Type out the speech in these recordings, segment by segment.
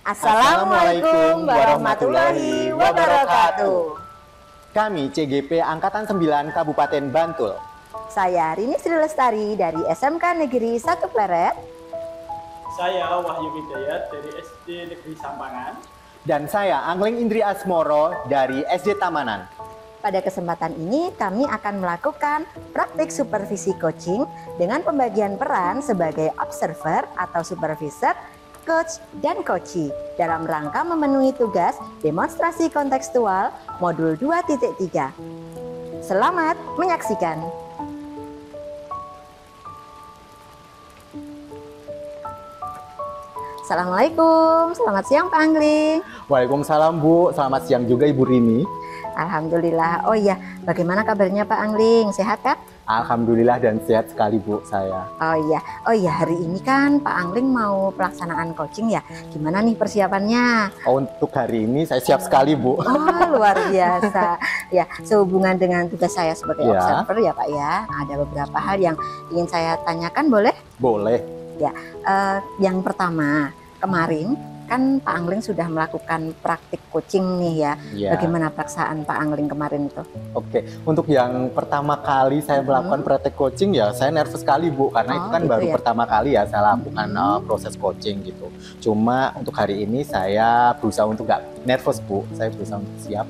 Assalamualaikum warahmatullahi wabarakatuh. Kami CGP Angkatan 9 Kabupaten Bantul. Saya Rini Sri Lestari dari SMK Negeri 1 Pleret. Saya Wahyu Hidayat dari SD Negeri Sampangan. Dan saya Angling Indri Asmoro dari SD Tamanan. Pada kesempatan ini kami akan melakukan praktik supervisi coaching dengan pembagian peran sebagai observer atau supervisor, coach, dan coachee dalam rangka memenuhi tugas demonstrasi kontekstual modul 2.3. Selamat menyaksikan. Assalamualaikum, selamat siang Pak Angling. Waalaikumsalam Bu, selamat siang juga Ibu Rini. Alhamdulillah. Oh iya, bagaimana kabarnya Pak Angling? Sehat kan? Alhamdulillah dan sehat sekali Bu saya. Oh iya, hari ini kan Pak Angling mau pelaksanaan coaching ya. Gimana nih persiapannya? Oh, untuk hari ini saya siap sekali Bu. Oh, luar biasa. Ya, sehubungan dengan tugas saya sebagai observer ya Pak ya. Ada beberapa hal yang ingin saya tanyakan, boleh? Boleh. Ya, yang pertama, kemarin kan Pak Angling sudah melakukan praktik coaching nih ya. Bagaimana perasaan Pak Angling kemarin itu? Oke, untuk yang pertama kali saya melakukan praktik coaching ya saya nervous sekali Bu, karena itu kan baru pertama kali ya saya lakukan proses coaching gitu. Cuma untuk hari ini saya berusaha untuk gak nervous Bu, saya berusaha untuk siap.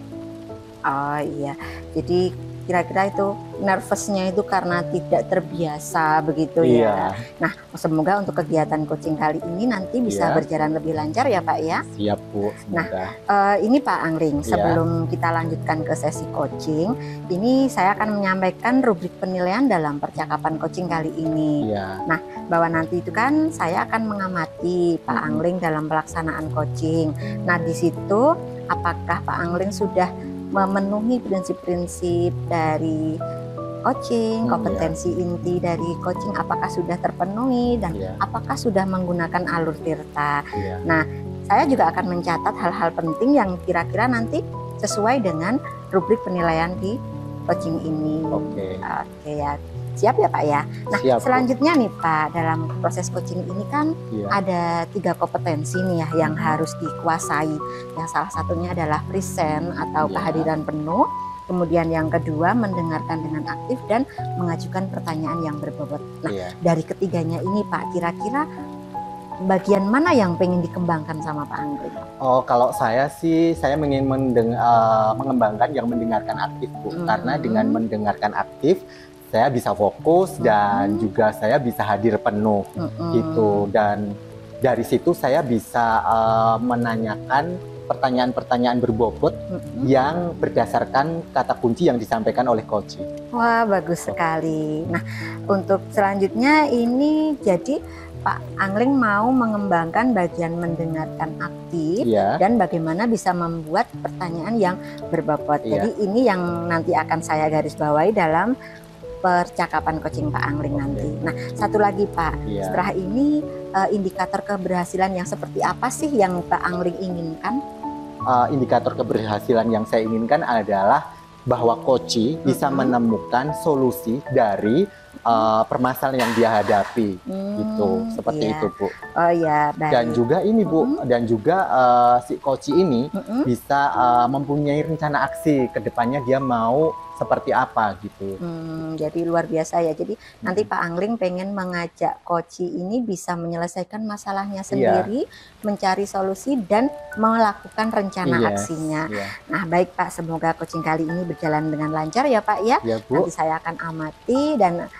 Oh iya, jadi kira-kira itu nervousnya itu karena tidak terbiasa begitu ya. Nah, semoga untuk kegiatan coaching kali ini nanti bisa berjalan lebih lancar ya Pak ya. Siap Bu, semoga. Nah, ini Pak Angling, sebelum kita lanjutkan ke sesi coaching, ini saya akan menyampaikan rubrik penilaian dalam percakapan coaching kali ini. Nah, bahwa nanti itu kan saya akan mengamati Pak Angling dalam pelaksanaan coaching. Nah, di situ apakah Pak Angling sudah memenuhi prinsip-prinsip dari coaching, kompetensi inti dari coaching apakah sudah terpenuhi dan apakah sudah menggunakan alur tirta. Nah, saya juga akan mencatat hal-hal penting yang kira-kira nanti sesuai dengan rubrik penilaian di coaching ini. Oke ya. Siap ya Pak ya. Nah, selanjutnya nih Pak, dalam proses coaching ini kan ada 3 kompetensi nih ya yang harus dikuasai. Yang salah satunya adalah present atau kehadiran penuh. Kemudian yang kedua mendengarkan dengan aktif dan mengajukan pertanyaan yang berbobot. Nah, dari ketiganya ini Pak, kira-kira bagian mana yang pengen dikembangkan sama Pak Angling? Oh, kalau saya sih saya ingin mengembangkan yang mendengarkan aktif Bu, karena dengan mendengarkan aktif saya bisa fokus dan juga saya bisa hadir penuh gitu, dan dari situ saya bisa menanyakan pertanyaan-pertanyaan berbobot yang berdasarkan kata kunci yang disampaikan oleh coach. Wah, bagus sekali. Nah, untuk selanjutnya ini jadi Pak Angling mau mengembangkan bagian mendengarkan aktif dan bagaimana bisa membuat pertanyaan yang berbobot. Jadi ini yang nanti akan saya garis bawahi dalam percakapan coaching Pak Angling nanti. Nah, satu lagi Pak, setelah ini indikator keberhasilan yang seperti apa sih yang Pak Angling inginkan? Indikator keberhasilan yang saya inginkan adalah bahwa coach bisa menemukan solusi dari permasalahan yang dia hadapi, gitu, seperti itu Bu. Oh ya, baik. Dan juga ini Bu, dan juga si coach ini bisa mempunyai rencana aksi ke depannya dia mau seperti apa gitu. Jadi luar biasa ya. Jadi nanti Pak Angling pengen mengajak coach ini bisa menyelesaikan masalahnya sendiri, mencari solusi dan melakukan rencana aksinya. Nah, baik Pak, semoga coaching kali ini berjalan dengan lancar ya Pak ya. Nanti saya akan amati dan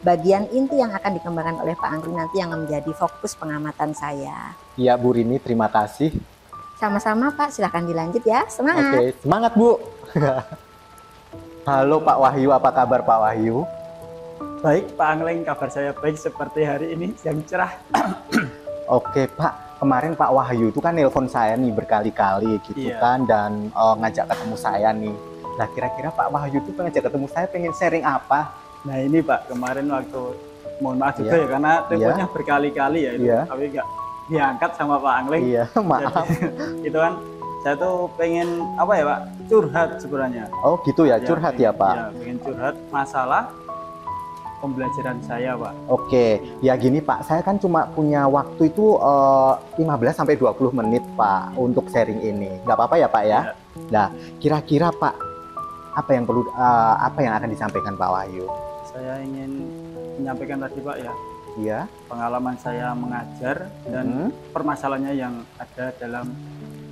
bagian inti yang akan dikembangkan oleh Pak Angling nanti yang menjadi fokus pengamatan saya. Iya Bu Rini, terima kasih. Sama-sama Pak, silahkan dilanjut ya. Semangat. Oke, semangat Bu. Halo Pak Wahyu, apa kabar Pak Wahyu? Baik Pak Angling, kabar saya baik seperti hari ini yang cerah. Oke Pak, kemarin Pak Wahyu itu kan nelpon saya nih berkali-kali gitu kan, dan ngajak ketemu saya nih. Nah, kira-kira Pak Wahyu itu ngajak ketemu saya pengen sharing apa? Nah ini Pak, kemarin waktu, mohon maaf juga ya karena teleponnya berkali-kali ya, tapi nggak diangkat sama Pak Angling. Maaf. Jadi, gitu kan, saya tuh pengen apa ya Pak, curhat sebenarnya. Oh gitu ya, curhat ya Pak? Ya, pengen curhat masalah pembelajaran saya, Pak. Oke, ya gini Pak, saya kan cuma punya waktu itu 15-20 menit Pak untuk sharing ini. Nggak apa-apa ya Pak ya? Nah, kira-kira Pak, apa yang perlu, apa yang akan disampaikan Pak Wahyu? Saya ingin menyampaikan tadi Pak ya, iya, pengalaman saya mengajar dan permasalahannya yang ada dalam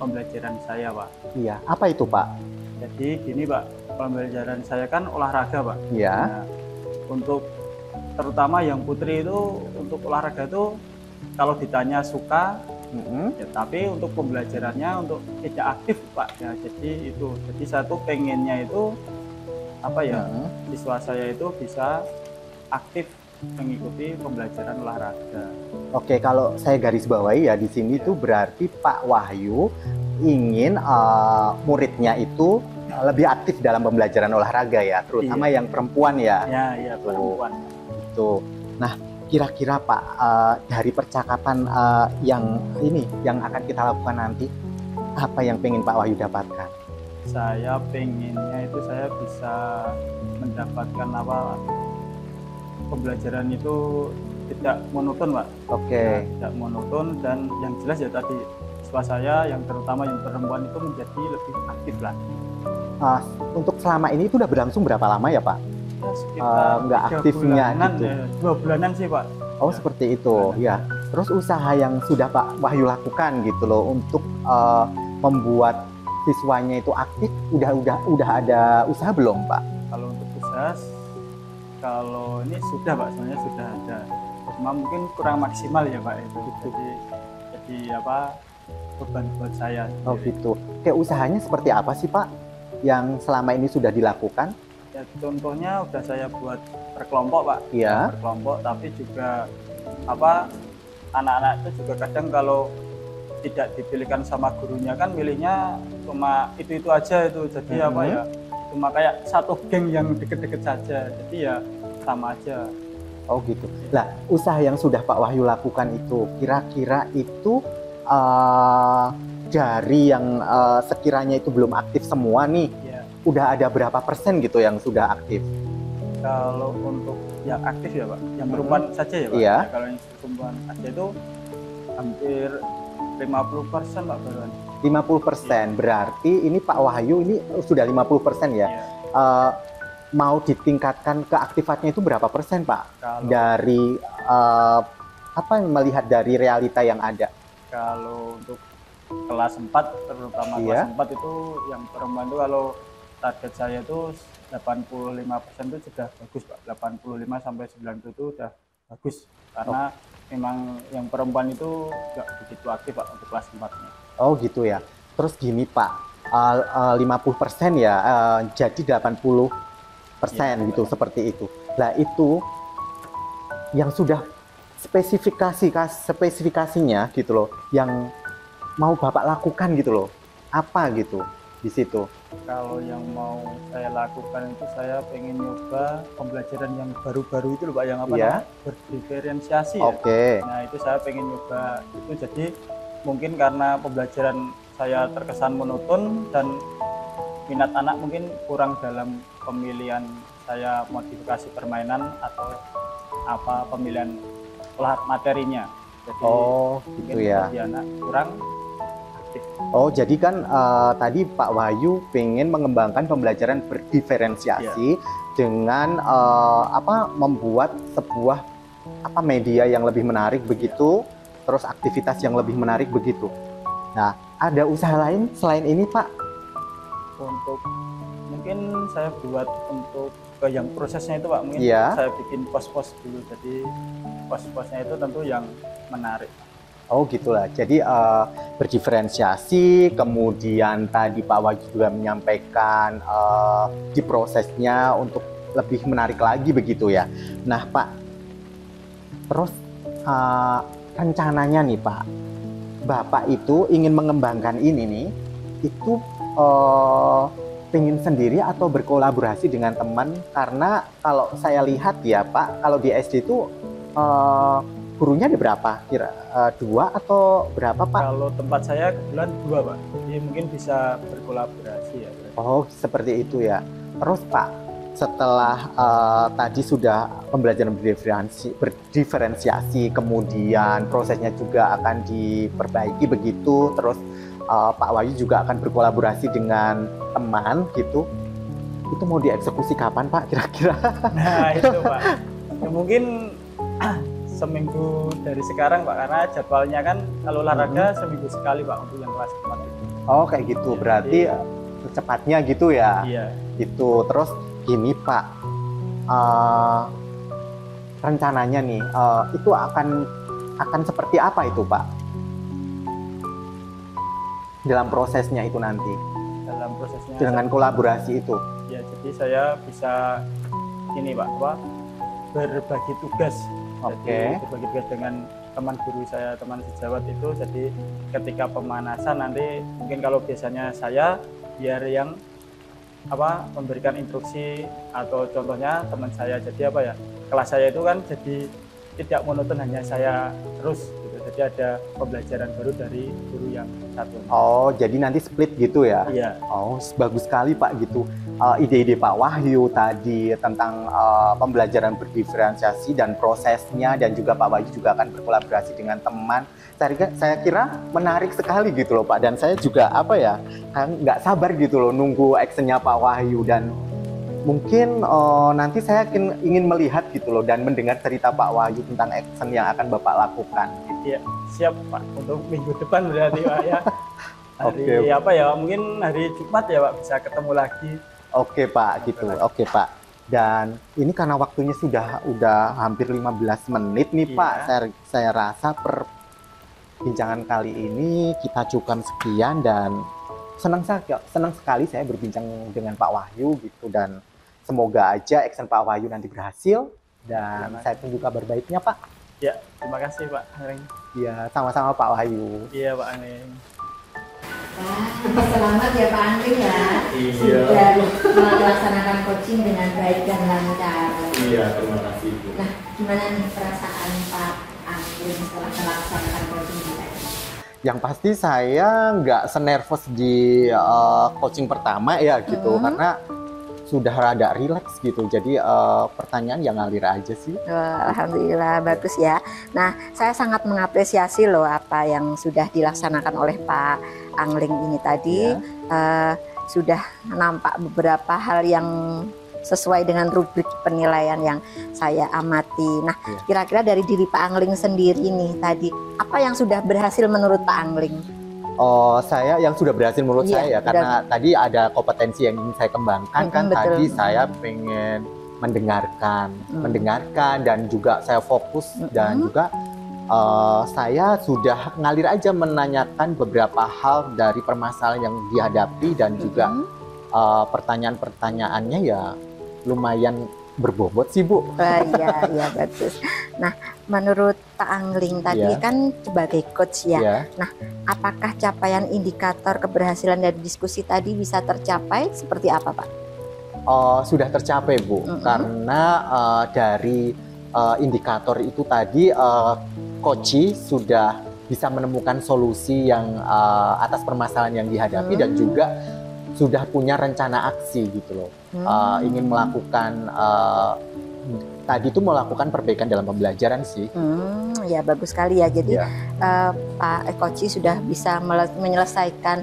pembelajaran saya Pak. Iya, apa itu Pak? Jadi gini Pak, pembelajaran saya kan olahraga Pak. Iya. Nah, untuk terutama yang putri itu untuk olahraga itu kalau ditanya suka, ya, tapi untuk pembelajarannya untuk tidak aktif Pak. Ya, jadi itu, jadi saya tuh pengennya itu apa ya, siswa saya itu bisa aktif mengikuti pembelajaran olahraga. Oke, kalau saya garis bawahi ya di sini tuh berarti Pak Wahyu ingin muridnya itu lebih aktif dalam pembelajaran olahraga ya, terutama yang perempuan ya. Iya, perempuan. Itu. Nah, kira-kira Pak dari percakapan yang akan kita lakukan nanti, apa yang pengen Pak Wahyu dapatkan? Saya pengennya itu saya bisa mendapatkan pembelajaran itu tidak monoton Pak. Oke. Tidak monoton dan yang jelas ya tadi siswa saya yang terutama yang perempuan itu menjadi lebih aktif lah. Untuk selama ini itu udah berlangsung berapa lama ya Pak? Ya, sekitar nggak aktifnya gitu. Ya, 2 bulanan sih Pak. Oh seperti itu ya. Terus usaha yang sudah Pak Wahyu lakukan gitu loh untuk membuat siswanya itu aktif, udah ada usaha belum Pak? Kalau untuk usaha, kalau ini sudah Pak, sebenarnya sudah ada. Cuma mungkin kurang maksimal ya Pak itu. Jadi beban buat saya. Oh gitu. Kayak usahanya seperti apa sih Pak yang selama ini sudah dilakukan? Ya, contohnya udah saya buat berkelompok Pak. Iya. Berkelompok, tapi juga anak-anak itu juga kadang kalau tidak dipilihkan sama gurunya kan milihnya cuma itu aja itu. Jadi ya cuma kayak satu geng yang deket-deket saja. Jadi ya sama aja. Oh gitu. Lah, usaha yang sudah Pak Wahyu lakukan itu kira-kira itu dari yang sekiranya itu belum aktif semua nih, udah ada berapa persen gitu yang sudah aktif? Kalau untuk yang aktif ya Pak, yang perempuan saja ya Pak. Iya. Ya, kalau yang perempuan saja itu hampir 50% Pak barusan. 50%, berarti ini Pak Wahyu ini sudah 50% ya? Mau ditingkatkan keaktifannya itu berapa persen Pak? Kalau, dari melihat dari realita yang ada? Kalau untuk kelas 4, terutama kelas 4 itu yang perempuan itu kalau target saya itu 85% itu sudah bagus Pak. 85-90 itu sudah bagus. Karena memang yang perempuan itu nggak begitu aktif Pak untuk kelas 4-nya. Oh gitu ya. Terus gini Pak, 50% ya, jadi 80% gitu, seperti itu. Nah itu yang sudah spesifikasinya gitu loh, yang mau Bapak lakukan gitu loh, apa gitu di situ? Kalau yang mau saya lakukan itu saya pengen nyoba pembelajaran yang baru-baru itu loh Pak, yang berdiferensiasi ya. Nah itu saya pengen nyoba itu, jadi mungkin karena pembelajaran saya terkesan monoton dan minat anak mungkin kurang dalam pemilihan saya modifikasi permainan atau pemilihan materinya. Jadi gitu ya. Anak kurang. Oh, jadi kan tadi Pak Wahyu pengen mengembangkan pembelajaran berdiferensiasi dengan membuat sebuah media yang lebih menarik begitu, terus aktivitas yang lebih menarik begitu. Nah, ada usaha lain selain ini Pak? Untuk mungkin saya buat untuk yang prosesnya itu Pak, mungkin saya bikin pos-pos dulu, jadi pos-posnya itu tentu yang menarik. Oh gitulah, jadi berdiferensiasi, kemudian tadi Pak Wahyu juga menyampaikan di prosesnya untuk lebih menarik lagi begitu ya. Nah Pak, terus rencananya nih Pak, Bapak itu ingin mengembangkan ini nih, itu pengen sendiri atau berkolaborasi dengan teman? Karena kalau saya lihat ya Pak, kalau di SD itu gurunya ada berapa? Kira 2 atau berapa Pak? Kalau tempat saya kebetulan 2 Pak, jadi mungkin bisa berkolaborasi ya. Oh seperti itu ya. Terus Pak, setelah tadi sudah pembelajaran berdiferensiasi, kemudian prosesnya juga akan diperbaiki begitu, terus Pak Wahyu juga akan berkolaborasi dengan teman gitu. Itu mau dieksekusi kapan Pak kira-kira? Nah itu Pak, ya, mungkin seminggu dari sekarang Pak, karena jadwalnya kan kalau olahraga seminggu sekali Pak untuk yang kelas 4 itu. Oh kayak gitu, ya, berarti secepatnya gitu ya? Iya. Gitu, terus gini Pak, rencananya nih itu akan seperti apa itu Pak dalam prosesnya itu nanti? Dalam prosesnya dengan kolaborasi itu? Ya, jadi saya bisa ini Pak, berbagi tugas. Jadi berbagi tugas dengan teman guru saya, teman sejawat itu. Jadi ketika pemanasan nanti mungkin kalau biasanya saya biar yang memberikan instruksi, atau contohnya teman saya jadi kelas saya itu kan jadi tidak monoton hanya saya terus gitu. Jadi ada pembelajaran baru dari guru yang satu. Oh, jadi nanti split gitu ya? Iya. Oh, bagus sekali Pak gitu. Ide-ide Pak Wahyu tadi tentang pembelajaran berdiferensiasi dan prosesnya, dan juga Pak Wahyu juga akan berkolaborasi dengan teman. Saya kira menarik sekali gitu loh Pak, dan saya juga nggak sabar gitu loh nunggu actionnya Pak Wahyu, dan mungkin nanti saya ingin melihat gitu loh dan mendengar cerita Pak Wahyu tentang action yang akan Bapak lakukan. Iya, siap Pak, untuk minggu depan berarti Pak ya. Hari mungkin hari Jumat ya Pak, bisa ketemu lagi. Oke Pak, gitu. Oke Pak. Dan ini karena waktunya udah hampir 15 menit nih Pak. Saya rasa perbincangan kali ini kita cukupkan sekian, dan senang sekali saya berbincang dengan Pak Wahyu gitu, dan semoga aja action Pak Wahyu nanti berhasil, dan saya tunggu kabar baiknya Pak. Ya, terima kasih Pak Angling. Iya, sama-sama Pak Wahyu. Iya Pak Angling. Selamat ya Pak Angling ya. Iya. Sudah melaksanakan coaching dengan baik dan lancar. Iya, terima kasih Bu. Nah, gimana nih perasaan Pak Angling setelah melaksanakan coaching kita? Yang pasti saya nggak senervous di coaching pertama ya gitu, karena sudah rada rileks gitu. Jadi pertanyaan yang ngalir aja sih. Alhamdulillah, bagus ya. Nah, saya sangat mengapresiasi loh apa yang sudah dilaksanakan oleh Pak Angling ini tadi. Sudah nampak beberapa hal yang sesuai dengan rubrik penilaian yang saya amati. Nah, kira-kira dari diri Pak Angling sendiri nih tadi, apa yang sudah berhasil menurut Pak Angling? Oh, saya yang sudah berhasil menurut saya, karena tadi ada kompetensi yang ingin saya kembangkan kan. Betul. Tadi saya pengen mendengarkan dan juga saya fokus, dan juga saya sudah ngalir aja menanyakan beberapa hal dari permasalahan yang dihadapi, dan juga pertanyaan-pertanyaannya ya lumayan berbobot sih Bu. Iya bagus. Nah, menurut Pak Angling tadi kan sebagai coach ya. Nah, apakah capaian indikator keberhasilan dari diskusi tadi bisa tercapai seperti apa Pak? Sudah tercapai Bu, karena dari indikator itu tadi coach sudah bisa menemukan solusi yang atas permasalahan yang dihadapi, dan juga sudah punya rencana aksi gitu loh. Ingin melakukan tadi itu melakukan perbaikan dalam pembelajaran sih. Ya bagus sekali ya. Jadi Pak Koci sudah bisa menyelesaikan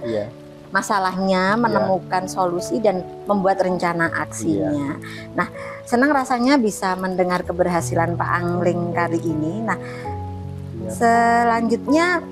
masalahnya, menemukan solusi, dan membuat rencana aksinya. Nah, senang rasanya bisa mendengar keberhasilan Pak Angling kali ini. Nah, selanjutnya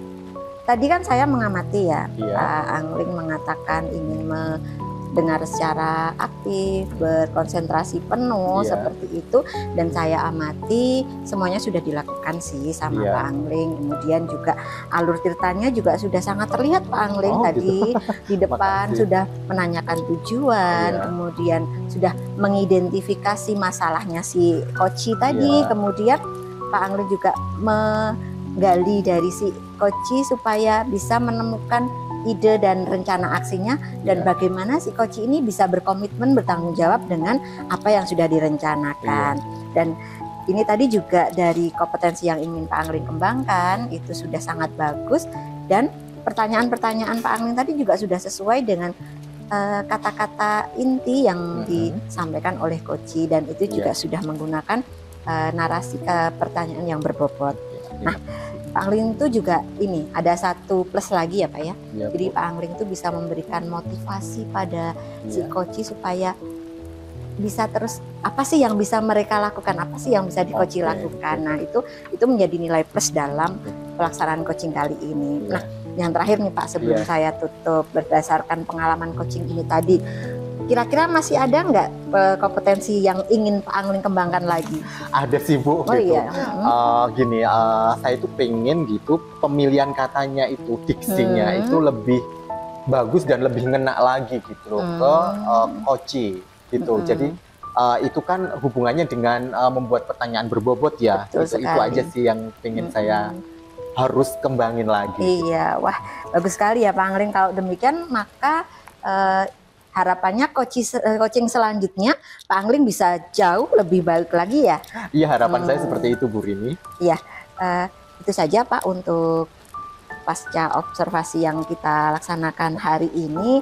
tadi kan saya mengamati ya, Pak Angling mengatakan ingin mendengar secara aktif, berkonsentrasi penuh seperti itu, dan saya amati semuanya sudah dilakukan sih sama Pak Angling. Kemudian juga alur ceritanya juga sudah sangat terlihat Pak Angling tadi di depan sudah menanyakan tujuan, kemudian sudah mengidentifikasi masalahnya si Koci tadi, kemudian Pak Angling juga menggali dari si Koci supaya bisa menemukan ide dan rencana aksinya, dan bagaimana si Koci ini bisa berkomitmen bertanggung jawab dengan apa yang sudah direncanakan. Dan ini tadi juga dari kompetensi yang ingin Pak Angling kembangkan itu sudah sangat bagus, dan pertanyaan-pertanyaan Pak Angling tadi juga sudah sesuai dengan kata-kata inti yang disampaikan oleh Koci, dan itu juga sudah menggunakan narasi pertanyaan yang berbobot. Nah, Pak Angling itu juga ini ada satu plus lagi ya Pak ya. Jadi Pak Angling itu bisa memberikan motivasi pada si Koci supaya bisa terus apa sih yang bisa mereka lakukan, apa sih yang bisa di Koci lakukan. Nah, itu menjadi nilai plus dalam pelaksanaan coaching kali ini. Nah, yang terakhir nih Pak, sebelum saya tutup, berdasarkan pengalaman coaching ini tadi, kira-kira masih ada nggak kompetensi yang ingin Pak Angling kembangkan lagi? Ada sih Bu. Gitu. Gini, saya itu pengen gitu pemilihan katanya itu, diksinya itu lebih bagus dan lebih ngena lagi gitu ke Koci gitu. Jadi itu kan hubungannya dengan membuat pertanyaan berbobot ya. Itu aja sih yang pengen saya harus kembangin lagi. Iya, wah bagus sekali ya Pak Angling. Kalau demikian maka harapannya coaching selanjutnya Pak Angling bisa jauh lebih baik lagi ya. Iya, harapan saya seperti itu Bu Rini. Iya, itu saja Pak untuk pasca observasi yang kita laksanakan hari ini.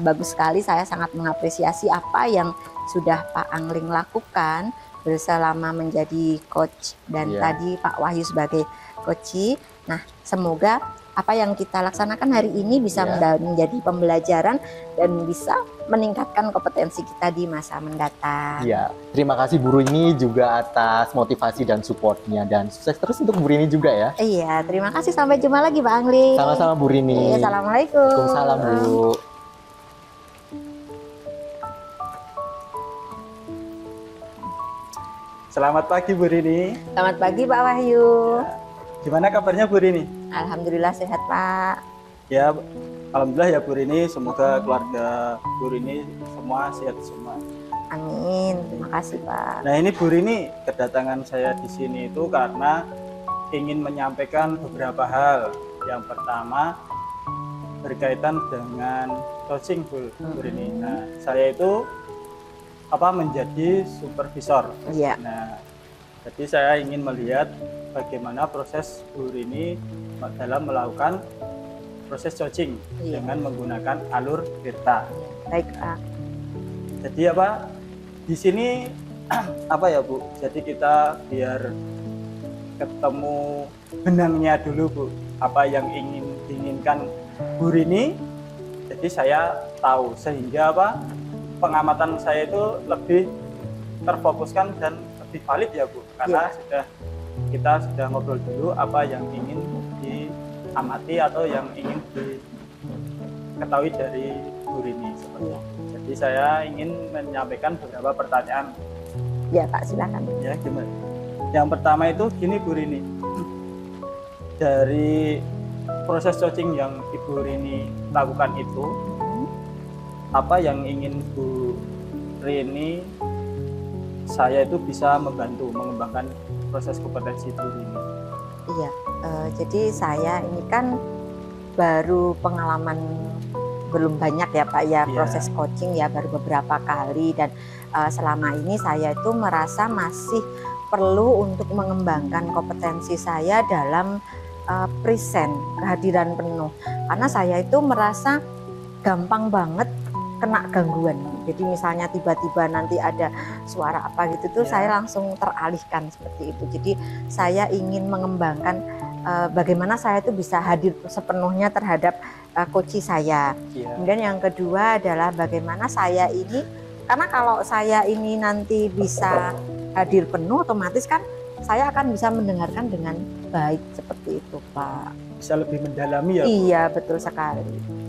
Bagus sekali, saya sangat mengapresiasi apa yang sudah Pak Angling lakukan selama menjadi coach dan tadi Pak Wahyu sebagai coach. Nah, semoga apa yang kita laksanakan hari ini bisa menjadi pembelajaran dan bisa meningkatkan kompetensi kita di masa mendatang. Iya, terima kasih Bu Rini juga atas motivasi dan supportnya, dan sukses terus untuk Bu Rini juga ya. Iya, terima kasih, sampai jumpa lagi Pak Angling. Sama-sama Bu Rini. Assalamualaikum. Waalaikumsalam Bu. Selamat pagi Bu Rini. Selamat pagi Pak Wahyu. Gimana kabarnya Bu Rini? Alhamdulillah sehat Pak. Ya, alhamdulillah ya Bu Rini. Semoga keluarga Bu Rini semua sehat semua. Amin. Terima kasih Pak. Nah, ini Bu Rini, kedatangan saya di sini itu karena ingin menyampaikan beberapa hal. Yang pertama berkaitan dengan coaching Bu Rini. Nah, saya itu menjadi supervisor. Nah, jadi saya ingin melihat bagaimana proses Bu Rini dalam melakukan proses coaching dengan menggunakan alur Tirta. Baik Pak. Jadi di sini ya Bu? Jadi kita biar ketemu benangnya dulu Bu. Apa yang diinginkan Bu Rini. Jadi saya tahu, sehingga pengamatan saya itu lebih terfokuskan dan lebih valid ya Bu, karena kita sudah ngobrol dulu apa yang ingin diamati atau yang ingin diketahui dari Bu Rini seperti itu. Jadi saya ingin menyampaikan beberapa pertanyaan. Ya Pak, silakan. Ya, gimana? Yang pertama itu gini Bu Rini, dari proses coaching yang Ibu Rini lakukan itu, apa yang ingin Bu Rini saya itu bisa membantu mengembangkan proses kompetensi Bu Rini? Iya, jadi saya ini kan baru pengalaman belum banyak ya Pak ya, proses coaching ya baru beberapa kali, dan selama ini saya itu merasa masih perlu untuk mengembangkan kompetensi saya dalam present, kehadiran penuh, karena saya itu merasa gampang banget kena gangguan. Jadi misalnya tiba-tiba nanti ada suara apa gitu tuh saya langsung teralihkan seperti itu. Jadi saya ingin mengembangkan bagaimana saya itu bisa hadir sepenuhnya terhadap coach saya. Kemudian yang kedua adalah bagaimana saya ini, karena kalau saya ini nanti bisa hadir penuh, otomatis kan saya akan bisa mendengarkan dengan baik seperti itu Pak. Bisa lebih mendalami ya Bu? Iya, betul sekali.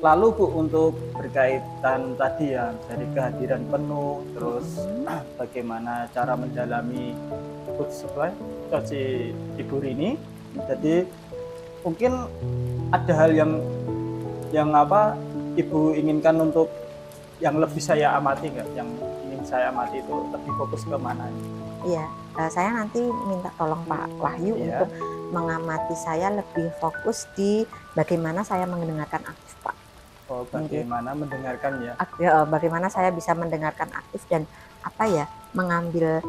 Lalu Bu, untuk berkaitan tadi ya dari kehadiran penuh, terus bagaimana cara mendalami coach Ibu Rini, jadi mungkin ada hal yang Ibu inginkan untuk yang lebih saya amati nggak? Yang ingin saya amati itu lebih fokus ke mana? Iya, saya nanti minta tolong Pak Wahyu untuk mengamati saya lebih fokus di bagaimana saya mendengarkan aktif Pak. Oh, bagaimana mendengarkan ya? Bagaimana saya bisa mendengarkan aktif dan mengambil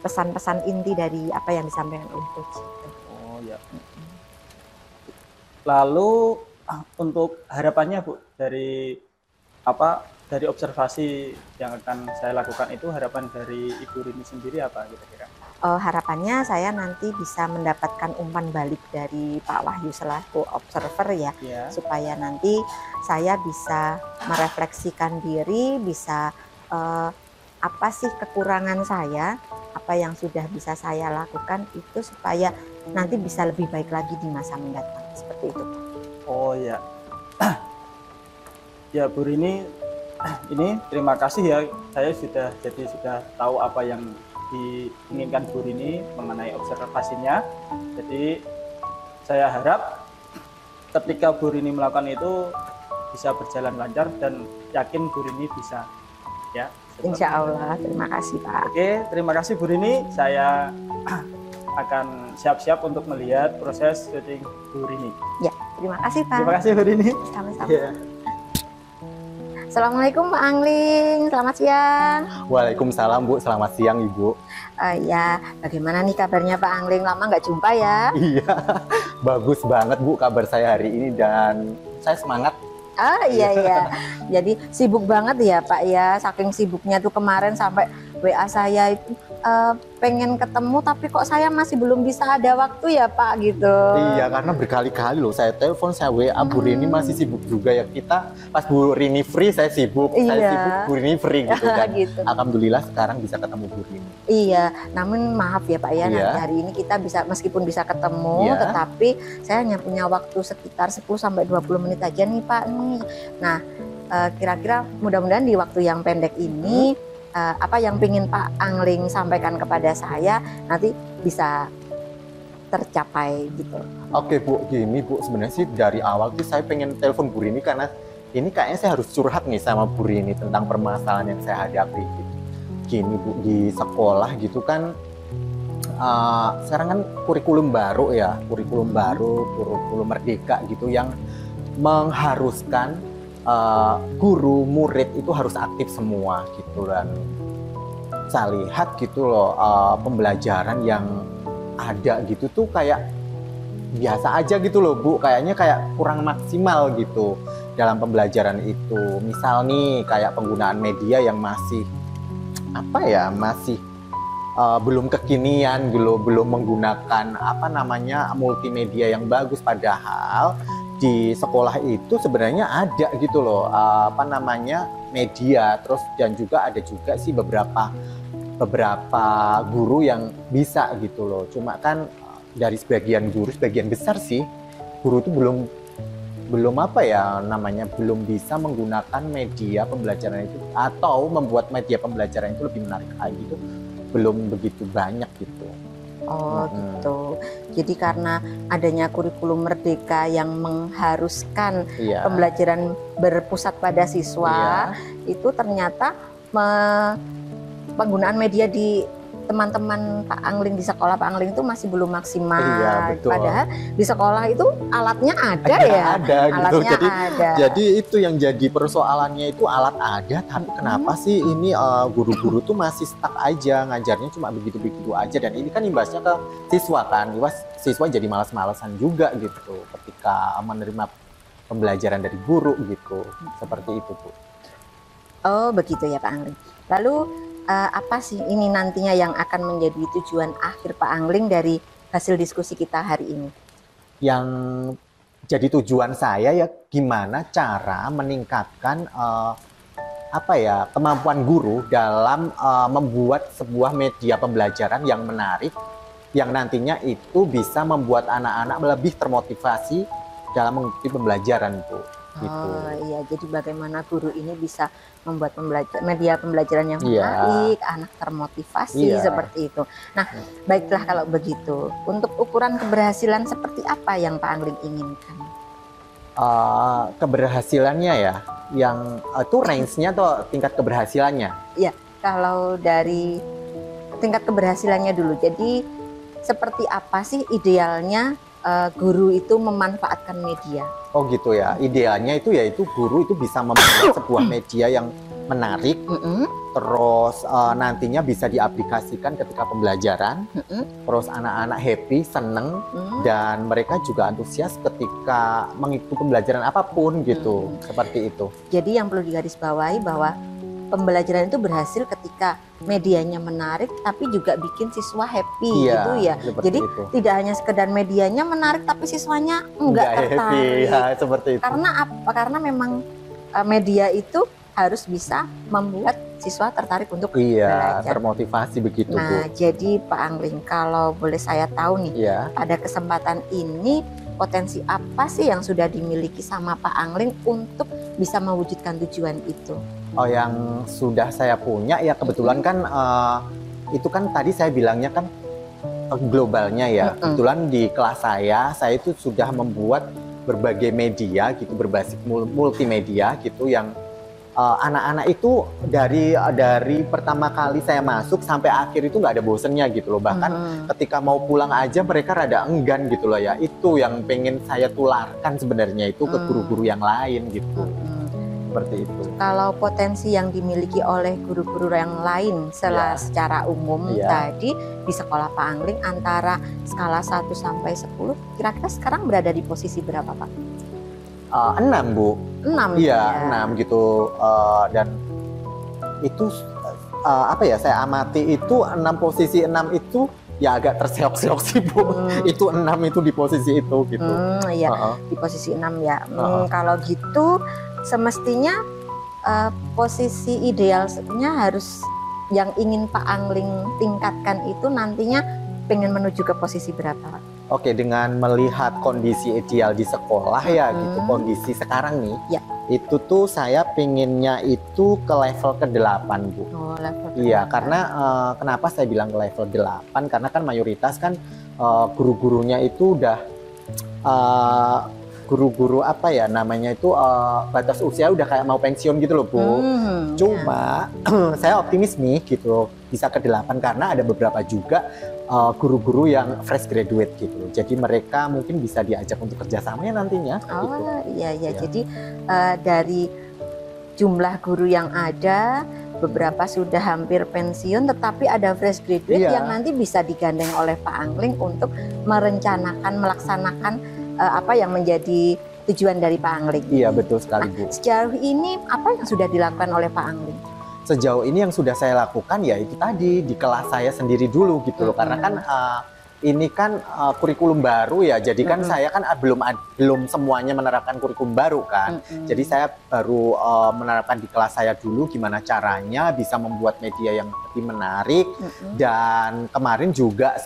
pesan-pesan inti dari apa yang disampaikan oleh coach. Oh ya. Lalu untuk harapannya Bu, dari dari observasi yang akan saya lakukan itu, harapan dari Ibu Rini sendiri apa kira-kira? Harapannya saya nanti bisa mendapatkan umpan balik dari Pak Wahyu selaku observer ya, supaya nanti saya bisa merefleksikan diri, bisa apa sih kekurangan saya, apa yang sudah bisa saya lakukan itu supaya nanti bisa lebih baik lagi di masa mendatang, seperti itu. Oh ya, ya Bu Rini, ini terima kasih ya, saya sudah tahu apa yang diinginkan Bu Rini mengenai observasinya. Jadi saya harap ketika Bu Rini melakukan itu bisa berjalan lancar dan yakin Bu Rini bisa ya. Insya Allah, terima kasih Pak. Oke, terima kasih Bu Rini. Saya akan siap-siap untuk melihat proses coaching Bu Rini. Ya, terima kasih Pak. Terima kasih Bu Rini. Sama-sama. Ya. Assalamualaikum Pak Angling, selamat siang. Waalaikumsalam Bu, selamat siang Ibu. Ya, bagaimana nih kabarnya Pak Angling? Lama nggak jumpa ya? Iya, bagus banget Bu kabar saya hari ini dan saya semangat. Iya. Jadi sibuk banget ya Pak ya, saking sibuknya tuh kemarin sampai WA saya itu pengen ketemu tapi kok saya masih belum bisa ada waktu ya Pak gitu. Iya, karena berkali-kali loh saya telepon, saya WA Bu Rini masih sibuk juga ya. Kita pas Bu Rini free saya sibuk, saya sibuk Bu Rini free gitu kan. Gitu. Alhamdulillah sekarang bisa ketemu Bu Rini. Iya, namun maaf ya Pak ya, nanti hari ini kita bisa meskipun bisa ketemu tetapi saya hanya punya waktu sekitar 10-20 menit aja nih Pak nih. Nah, kira-kira mudah-mudahan di waktu yang pendek ini apa yang ingin Pak Angling sampaikan kepada saya nanti bisa tercapai gitu. Oke Bu, gini Bu, sebenarnya sih dari awal tuh saya pengen telepon Bu Rini karena ini kayaknya saya harus curhat nih sama Bu Rini tentang permasalahan yang saya hadapi gitu. Gini Bu, di sekolah gitu kan sekarang kan kurikulum baru ya, kurikulum merdeka gitu yang mengharuskan guru, murid itu harus aktif semua gitu. Dan saya lihat gitu loh pembelajaran yang ada gitu tuh kayak biasa aja gitu loh Bu, kayaknya kayak kurang maksimal gitu dalam pembelajaran itu. Misal nih kayak penggunaan media yang masih masih belum kekinian gitu, belum menggunakan multimedia yang bagus, padahal di sekolah itu sebenarnya ada gitu loh media, terus dan juga ada juga sih beberapa guru yang bisa gitu loh. Cuma kan dari sebagian besar sih guru itu belum belum bisa menggunakan media pembelajaran itu atau membuat media pembelajaran itu lebih menarik lagi gitu, belum begitu banyak gitu. Oh gitu. Jadi karena adanya kurikulum merdeka yang mengharuskan pembelajaran berpusat pada siswa, itu ternyata penggunaan media di teman-teman Pak Angling di sekolah Pak Angling itu masih belum maksimal. Iya, betul. Padahal di sekolah itu alatnya ada ya. Ada gitu. Ada. Jadi itu yang jadi persoalannya itu alat ada, tapi kenapa sih ini guru-guru tuh masih stuck aja ngajarnya cuma begitu-begitu aja, dan ini kan imbasnya ke siswa kan. Siswa jadi malas-malasan juga gitu ketika menerima pembelajaran dari guru gitu. Seperti itu, Bu. Oh, begitu ya Pak Angling. Lalu apa sih ini nantinya yang akan menjadi tujuan akhir Pak Angling dari hasil diskusi kita hari ini? Yang jadi tujuan saya ya gimana cara meningkatkan kemampuan guru dalam membuat sebuah media pembelajaran yang menarik, yang nantinya itu bisa membuat anak-anak lebih termotivasi dalam mengikuti pembelajaran, Bu. Gitu. Oh iya, jadi bagaimana guru ini bisa membuat media pembelajaran yang menarik, anak termotivasi seperti itu. Nah, baiklah kalau begitu. Untuk ukuran keberhasilan seperti apa yang Pak Angling inginkan? Keberhasilannya ya, yang itu range-nya atau tingkat keberhasilannya? Iya, kalau dari tingkat keberhasilannya dulu. Jadi seperti apa sih idealnya guru itu memanfaatkan media? Oh gitu ya, idealnya itu yaitu guru itu bisa membuat sebuah media yang menarik, terus nantinya bisa diaplikasikan ketika pembelajaran, terus anak-anak happy, seneng, dan mereka juga antusias ketika mengikuti pembelajaran apapun gitu, seperti itu. Jadi yang perlu digarisbawahi bahwa pembelajaran itu berhasil ketika medianya menarik, tapi juga bikin siswa happy gitu ya. Jadi itu. Tidak hanya sekedar medianya menarik, tapi siswanya enggak tertarik. Ya, seperti itu. Karena apa? Karena memang media itu harus bisa membuat siswa tertarik untuk belajar. Termotivasi begitu, Nah, Bu. jadi Pak Angling, kalau boleh saya tahu nih, pada kesempatan ini potensi apa sih yang sudah dimiliki sama Pak Angling untuk bisa mewujudkan tujuan itu? Oh, yang sudah saya punya ya kebetulan kan itu kan tadi saya bilangnya kan globalnya ya. Kebetulan di kelas saya itu sudah membuat berbagai media gitu, berbasis multimedia gitu, yang anak-anak itu dari pertama kali saya masuk sampai akhir itu nggak ada bosennya gitu loh. Bahkan ketika mau pulang aja mereka rada enggan gitu loh ya. Itu yang pengen saya tularkan sebenarnya itu ke guru-guru yang lain gitu. Seperti itu. Kalau potensi yang dimiliki oleh guru-guru yang lain secara umum tadi di sekolah Pak Angling antara skala 1 sampai 10, kira-kira sekarang berada di posisi berapa, Pak? 6, Bu. 6 ya? 6 gitu. Dan itu apa ya, saya amati itu 6 posisi 6 itu ya agak terseok-seok sih, Bu. Itu 6 itu di posisi itu gitu. Iya, di posisi 6 ya. Kalau gitu semestinya posisi idealnya harus yang ingin Pak Angling tingkatkan itu nantinya pengen menuju ke posisi berapa, Pak? Oke, dengan melihat kondisi ideal di sekolah ya gitu, kondisi sekarang nih, itu tuh saya pinginnya itu ke level ke-8, Bu. Oh, level ke-8. Iya, karena kenapa saya bilang ke level 8? Karena kan mayoritas kan guru-gurunya itu udah guru-guru apa ya namanya itu batas usia udah kayak mau pensiun gitu loh, Bu. Cuma saya optimis nih gitu bisa ke-8 karena ada beberapa juga guru-guru yang fresh graduate gitu. Jadi mereka mungkin bisa diajak untuk kerjasamanya nantinya. Oh gitu. iya. Jadi dari jumlah guru yang ada, beberapa sudah hampir pensiun, tetapi ada fresh graduate yang nanti bisa digandeng oleh Pak Angling untuk merencanakan, melaksanakan apa yang menjadi tujuan dari Pak Angling. Iya, betul sekali, Bu. Sejauh ini apa yang sudah dilakukan oleh Pak Angling? Sejauh ini yang sudah saya lakukan ya itu tadi di kelas saya sendiri dulu gitu loh, karena kan ini kan kurikulum baru ya, jadi kan saya kan belum semuanya menerapkan kurikulum baru kan, jadi saya baru menerapkan di kelas saya dulu gimana caranya bisa membuat media yang lebih menarik. Dan kemarin juga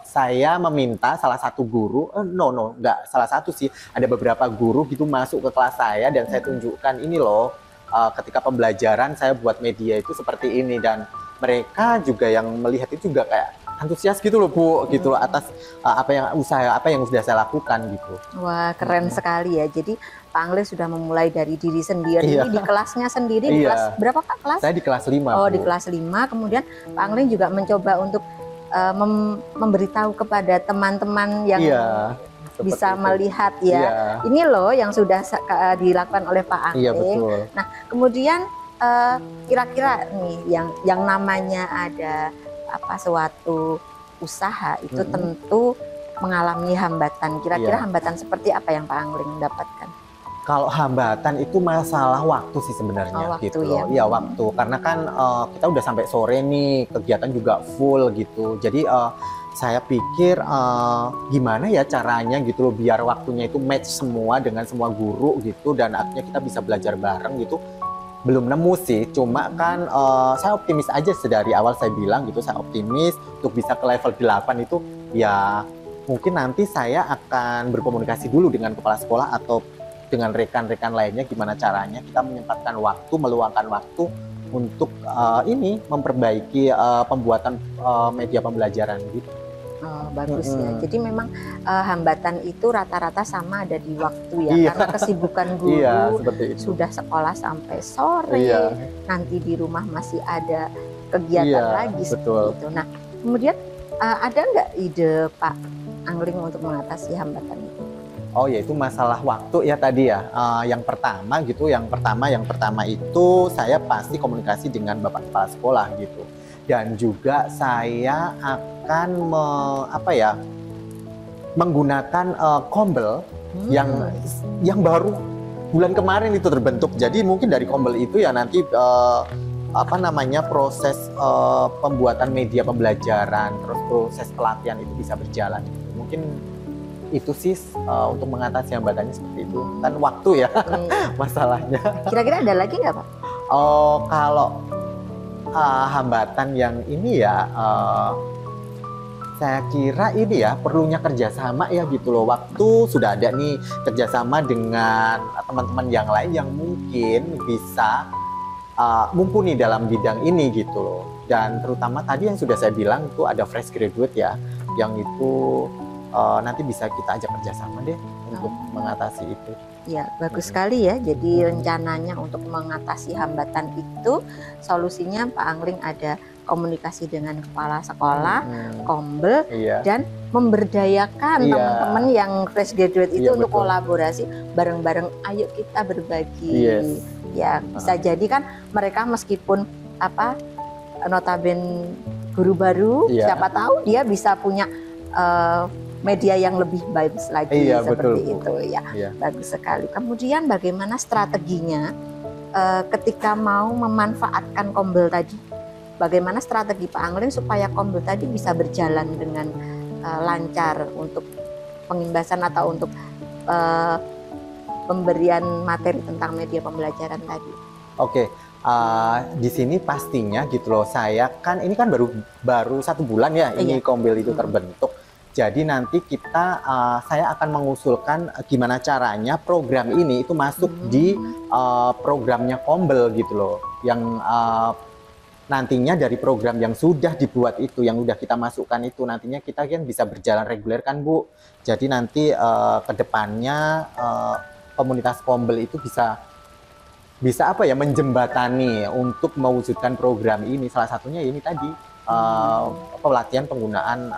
saya meminta salah satu guru, nggak salah satu sih, ada beberapa guru gitu masuk ke kelas saya dan saya tunjukkan ini loh. Ketika pembelajaran saya buat media itu seperti ini, dan mereka juga yang melihat itu juga kayak antusias gitu loh, Bu, gitu loh, atas apa yang sudah saya lakukan gitu. Wah, keren sekali ya. Jadi Pak Angling sudah memulai dari diri sendiri di kelasnya sendiri. Di kelas berapa, Pak, kelas? Saya di kelas 5. Oh, Bu. Di kelas 5. Kemudian Pak Angling juga mencoba untuk memberitahu kepada teman-teman yang bisa melihat ini loh yang sudah dilakukan oleh Pak Angling. Iya, betul. Nah, kemudian kira-kira nih yang namanya ada suatu usaha itu tentu mengalami hambatan. Kira-kira hambatan seperti apa yang Pak Angling dapatkan? Kalau hambatan itu masalah waktu sih sebenarnya gitu loh. Iya, waktu. Karena kan kita udah sampai sore nih, kegiatan juga full gitu. Jadi saya pikir gimana ya caranya gitu loh biar waktunya itu match semua dengan semua guru gitu, dan akhirnya kita bisa belajar bareng gitu. Belum nemu sih, cuma kan saya optimis aja dari awal saya bilang gitu, saya optimis untuk bisa ke level 8 itu ya mungkin nanti saya akan berkomunikasi dulu dengan kepala sekolah atau dengan rekan-rekan lainnya gimana caranya kita menyempatkan waktu, meluangkan waktu untuk memperbaiki pembuatan media pembelajaran gitu. Oh, bagus ya. Jadi memang hambatan itu rata-rata sama ada di waktu ya, karena kesibukan guru sudah sekolah sampai sore, nanti di rumah masih ada kegiatan lagi seperti itu. Nah, kemudian ada nggak ide Pak Angling untuk mengatasi hambatan itu? Oh, yaitu masalah waktu ya tadi ya. Yang pertama gitu, yang pertama itu saya pasti komunikasi dengan Bapak Kepala Sekolah gitu. Dan juga saya akan menggunakan Kombel yang baru bulan kemarin itu terbentuk. Jadi mungkin dari Kombel itu ya nanti proses pembuatan media pembelajaran, terus proses pelatihan itu bisa berjalan. Mungkin itu sih untuk mengatasi hambatannya seperti itu. Kan waktu ya masalahnya. Kira-kira ada lagi nggak Pak? Kalau hambatan yang ini ya, saya kira ini ya perlunya kerjasama ya gitu loh. Waktu sudah ada nih kerjasama dengan teman-teman yang lain yang mungkin bisa mumpuni dalam bidang ini gitu loh. Dan terutama tadi yang sudah saya bilang itu ada fresh graduate ya, yang itu nanti bisa kita ajak kerjasama deh untuk mengatasi itu. Ya, bagus sekali ya. Jadi rencananya untuk mengatasi hambatan itu, solusinya Pak Angling ada komunikasi dengan kepala sekolah, Kombel, dan memberdayakan teman-teman yang fresh graduate itu untuk kolaborasi bareng-bareng. Ayo kita berbagi. Ya, bisa jadi kan mereka meskipun notabene guru baru, siapa tahu dia bisa punya media yang lebih bagus lagi seperti itu ya. Bagus sekali. Kemudian bagaimana strateginya ketika mau memanfaatkan Kombel tadi? Bagaimana strategi Pak Angling supaya Kombel tadi bisa berjalan dengan lancar untuk pengimbasan atau untuk pemberian materi tentang media pembelajaran tadi? Oke. Di sini pastinya gitu loh, saya kan ini kan baru 1 bulan ya ini Kombel itu terbentuk. Jadi nanti saya akan mengusulkan gimana caranya program ini itu masuk di programnya Kombel gitu loh. Yang nantinya dari program yang sudah dibuat itu, yang sudah kita masukkan itu, nantinya kita kan bisa berjalan reguler kan Bu. Jadi nanti kedepannya komunitas Kombel itu bisa menjembatani untuk mewujudkan program ini. Salah satunya ini tadi. Pelatihan penggunaan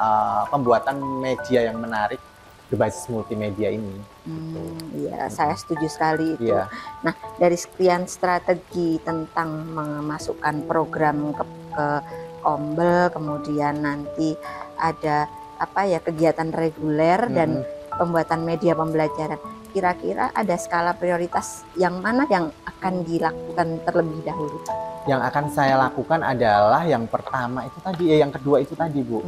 pembuatan media yang menarik berbasis multimedia ini. Iya, saya setuju sekali itu. Nah, dari sekian strategi tentang memasukkan program ke Kombel, kemudian nanti ada kegiatan reguler dan pembuatan media pembelajaran. Kira-kira ada skala prioritas yang mana yang akan dilakukan terlebih dahulu? Yang akan saya lakukan adalah yang pertama itu tadi, yang kedua itu tadi Bu.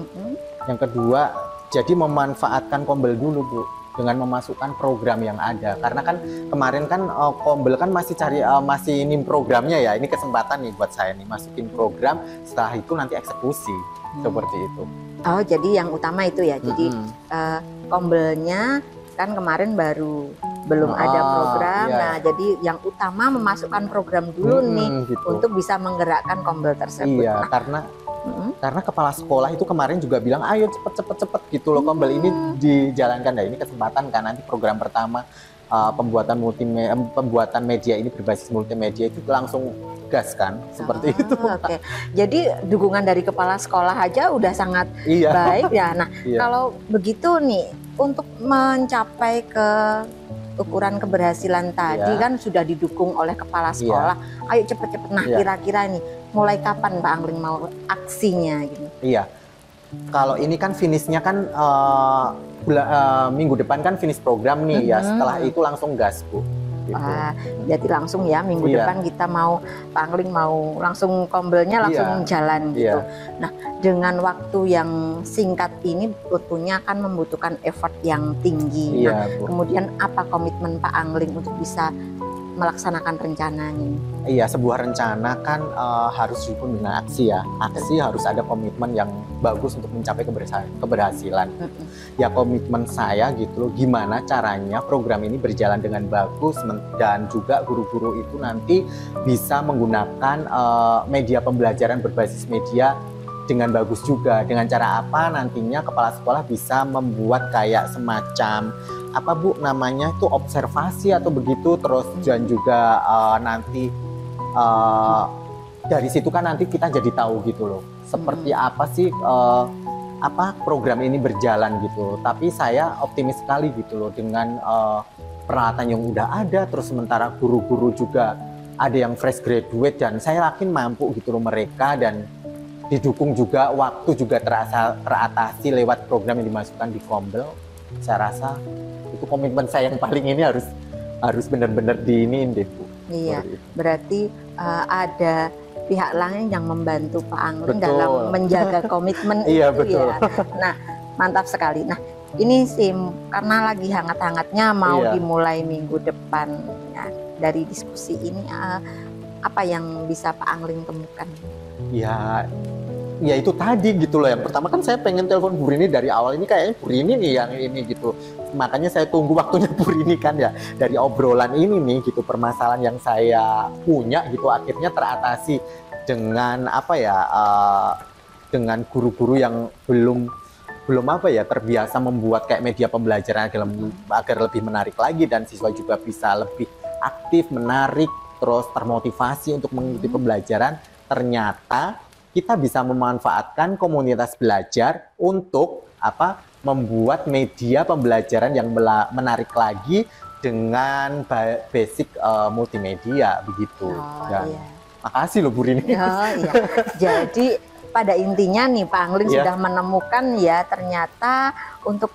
Yang kedua, jadi memanfaatkan Kombel dulu Bu, dengan memasukkan program yang ada. Karena kan kemarin kan Kombel kan masih ini programnya ya, ini kesempatan nih buat saya nih, masukin program, setelah itu nanti eksekusi, seperti itu. Oh, jadi yang utama itu ya, jadi Kombelnya kan kemarin belum ada program, nah jadi yang utama memasukkan program dulu nih gitu. Untuk bisa menggerakkan Kombel tersebut. Iya, karena kepala sekolah itu kemarin juga bilang ayo cepet gitu loh Kombel ini dijalankan. Nah ini kesempatan kan nanti program pertama pembuatan media ini berbasis multimedia itu langsung gas kan, seperti itu. Oke. Jadi dukungan dari kepala sekolah aja udah sangat baik ya. Nah kalau begitu nih, untuk mencapai ke ukuran keberhasilan tadi kan sudah didukung oleh kepala sekolah. Ayo cepet-cepet. Nah kira-kira nih mulai kapan Pak Angling mau aksinya gitu? Iya. Kalau ini kan finishnya kan minggu depan kan finish program nih ya. Setelah itu langsung gas Bu. Gitu. Jadi langsung ya minggu depan kita mau Pak Angling mau langsung Kombelnya langsung jalan gitu. Nah dengan waktu yang singkat ini tentunya akan membutuhkan effort yang tinggi. Nah, kemudian apa komitmen Pak Angling untuk bisa melaksanakan rencananya? Iya, sebuah rencana kan harus didukung dengan aksi ya. Aksi harus ada komitmen yang bagus untuk mencapai keberhasilan. Ya komitmen saya gitu loh, gimana caranya program ini berjalan dengan bagus dan juga guru-guru itu nanti bisa menggunakan media pembelajaran berbasis media dengan bagus juga. Dengan cara apa nantinya kepala sekolah bisa membuat kayak semacam apa Bu namanya itu observasi atau begitu, terus dan juga nanti dari situ kan nanti kita jadi tahu gitu loh seperti apa sih program ini berjalan gitu. Tapi saya optimis sekali gitu loh dengan peralatan yang udah ada, terus sementara guru-guru juga ada yang fresh graduate dan saya yakin mampu gitu loh mereka, dan didukung juga waktu juga teratasi lewat program yang dimasukkan di Kombel. Saya rasa itu komitmen saya yang paling ini harus benar-benar diiniin deh Bu. Iya, berarti ada pihak lain yang membantu Pak Angling dalam menjaga komitmen iya, itu betul. Ya. Nah, mantap sekali. Nah, ini sih karena lagi hangat-hangatnya mau dimulai minggu depan ya, dari diskusi ini apa yang bisa Pak Angling temukan? Ya itu tadi gitu loh. Yang pertama kan saya pengen telepon Bu Rini dari awal, ini kayaknya Bu Rini nih yang ini gitu. Makanya saya tunggu waktunya Bu Rini kan ya. Dari obrolan ini nih gitu, permasalahan yang saya punya gitu akhirnya teratasi dengan dengan guru-guru yang belum terbiasa membuat kayak media pembelajaran agar lebih menarik lagi, dan siswa juga bisa lebih aktif, menarik, terus termotivasi untuk mengikuti pembelajaran. Ternyata kita bisa memanfaatkan komunitas belajar untuk membuat media pembelajaran yang menarik lagi dengan basic multimedia begitu. Makasih loh Bu Rini. Iya. Jadi pada intinya nih Pak Angling sudah menemukan ya, ternyata untuk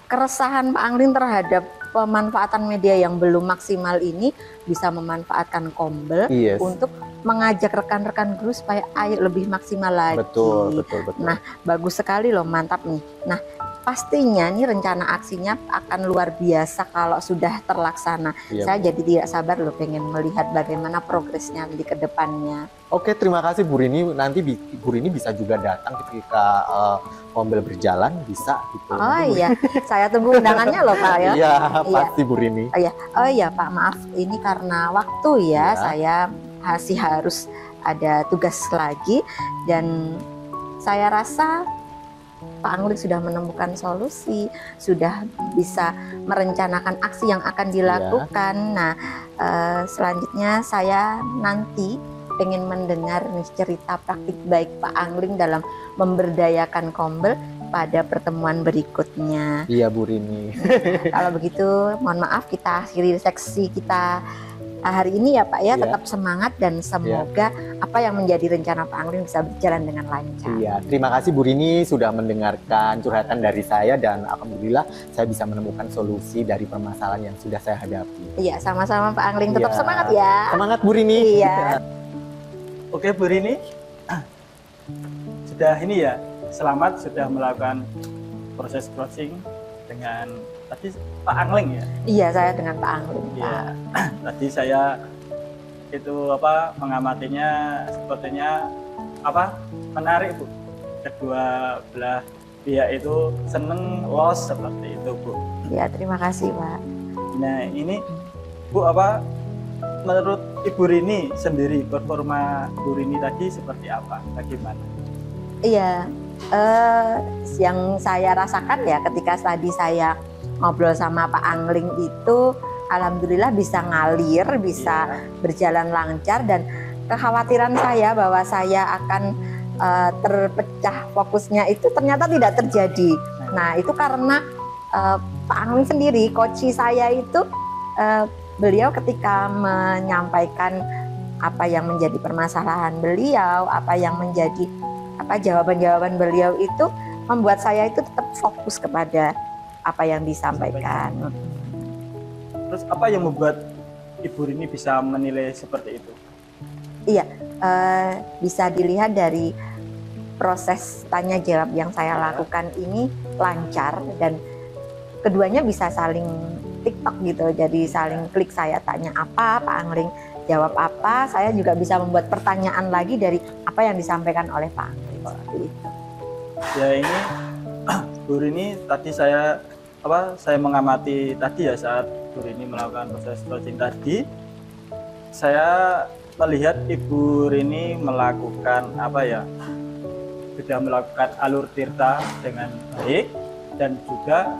keresahan Pak Angling terhadap pemanfaatan media yang belum maksimal ini bisa memanfaatkan Kombel untuk mengajak rekan-rekan guru supaya ayo lebih maksimal lagi. Betul. Nah, bagus sekali loh, mantap nih. Nah, pastinya nih rencana aksinya akan luar biasa kalau sudah terlaksana. Saya jadi tidak sabar loh pengen melihat bagaimana progresnya di kedepannya. Oke, terima kasih Bu Rini. Nanti Bu Rini bisa juga datang ketika Kombel berjalan, bisa gitu. Oh iya, saya tunggu undangannya loh Pak ya. Iya, pasti Bu Rini. Oh iya Pak, maaf ini karena waktu saya masih harus ada tugas lagi, dan saya rasa Pak Angling sudah menemukan solusi, sudah bisa merencanakan aksi yang akan dilakukan. Nah, selanjutnya saya nanti pengen mendengar nih cerita praktik baik Pak Angling dalam memberdayakan Kombel pada pertemuan berikutnya. Iya Bu Rini. Kalau begitu mohon maaf, kita akhiri seksi kita hari ini ya Pak ya. Tetap semangat dan semoga apa yang menjadi rencana Pak Angling bisa berjalan dengan lancar. Iya, terima kasih Bu Rini sudah mendengarkan curhatan dari saya, dan alhamdulillah saya bisa menemukan solusi dari permasalahan yang sudah saya hadapi. Iya, sama-sama Pak Angling, tetap semangat ya. Semangat Bu Rini. Iya. Oke Bu Rini, sudah ini ya, selamat sudah melakukan proses coaching dengan tadi Pak Angling ya? Iya, saya dengan Pak Angling. Iya. Tadi saya itu mengamatinya sepertinya menarik Bu. Kedua belah pihak itu seneng los seperti itu Bu. Iya, terima kasih Pak. Nah ini Bu, menurut Ibu Rini sendiri performa Bu Rini tadi seperti apa? Bagaimana? Iya, yang saya rasakan ya ketika tadi saya ngobrol sama Pak Angling itu, alhamdulillah bisa ngalir, bisa berjalan lancar, dan kekhawatiran saya bahwa saya akan terpecah fokusnya itu ternyata tidak terjadi. Nah itu karena Pak Angling sendiri, coach saya itu beliau ketika menyampaikan apa yang menjadi permasalahan beliau, apa yang menjadi jawaban-jawaban beliau itu membuat saya itu tetap fokus kepada apa yang disampaikan. Terus apa yang membuat Ibu Rini bisa menilai seperti itu? Iya, bisa dilihat dari proses tanya jawab yang saya lakukan ini lancar, dan keduanya bisa saling TikTok gitu, jadi saling klik, saya tanya apa, Pak Angling jawab apa, saya juga bisa membuat pertanyaan lagi dari apa yang disampaikan oleh Pak Angling. Seperti itu. Ya ini Bu Rini tadi saya mengamati tadi ya saat Bu Rini melakukan proses coaching tadi, saya melihat Ibu Rini melakukan sudah melakukan alur tirta dengan baik, dan juga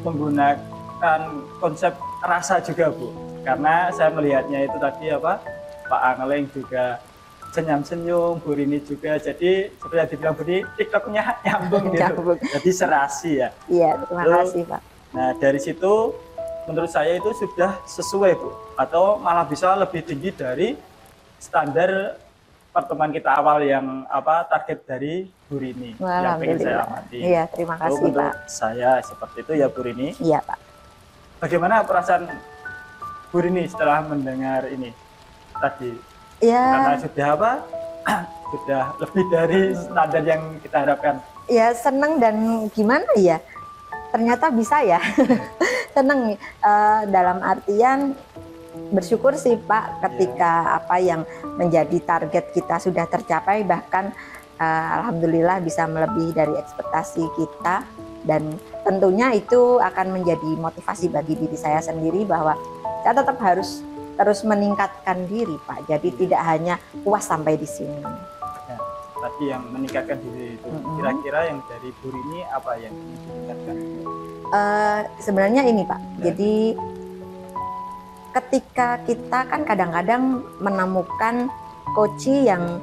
menggunakan konsep rasa juga Bu, karena saya melihatnya itu tadi Pak Angling juga senyum-senyum, Bu Rini juga. Jadi seperti yang dibilang Bu Rini, TikToknya nyambung gitu. Jadi serasi ya. Iya, terima kasih Pak. Nah dari situ menurut saya itu sudah sesuai Bu, atau malah bisa lebih tinggi dari standar pertemuan kita awal yang target dari Bu Rini yang pengen saya amati. Iya, terima kasih Pak. Menurut saya seperti itu ya Bu Rini. Iya Pak. Bagaimana perasaan Bu Rini setelah mendengar ini tadi? Ya. Karena sudah sudah lebih dari standar yang kita harapkan. Ya seneng dan gimana ya? Ternyata bisa ya. Seneng dalam artian bersyukur sih Pak ketika apa yang menjadi target kita sudah tercapai, bahkan alhamdulillah bisa melebihi dari ekspektasi kita, dan tentunya itu akan menjadi motivasi bagi diri saya sendiri bahwa saya tetap harus terus meningkatkan diri Pak. Jadi tidak hanya puas sampai di sini. Ya, tadi yang meningkatkan diri itu kira-kira yang dari Bu Rini apa yang meningkatkan? Sebenarnya ini Pak. Jadi ketika kita kan kadang-kadang menemukan coach yang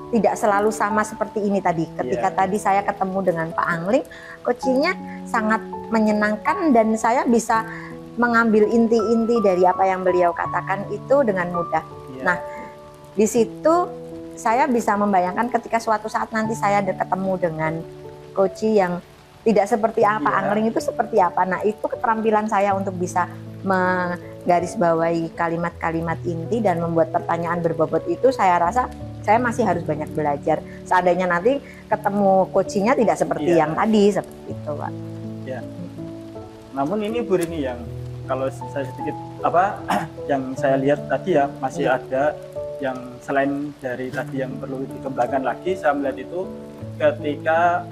tidak selalu sama seperti ini tadi. Ketika tadi saya ketemu dengan Pak Angling, coachnya sangat menyenangkan dan saya bisa mengambil inti-inti dari apa yang beliau katakan itu dengan mudah. Nah, di situ saya bisa membayangkan ketika suatu saat nanti saya ketemu dengan coach yang tidak seperti apa, Angling itu seperti apa. Nah, itu keterampilan saya untuk bisa menggarisbawahi kalimat-kalimat inti dan membuat pertanyaan berbobot itu, saya rasa saya masih harus banyak belajar. Seandainya nanti ketemu coachnya tidak seperti yang tadi, seperti itu Pak. Ya. Namun ini Bu Rini yang kalau saya sedikit yang saya lihat tadi ya, masih ada yang selain dari tadi yang perlu dikembangkan lagi. Saya melihat itu ketika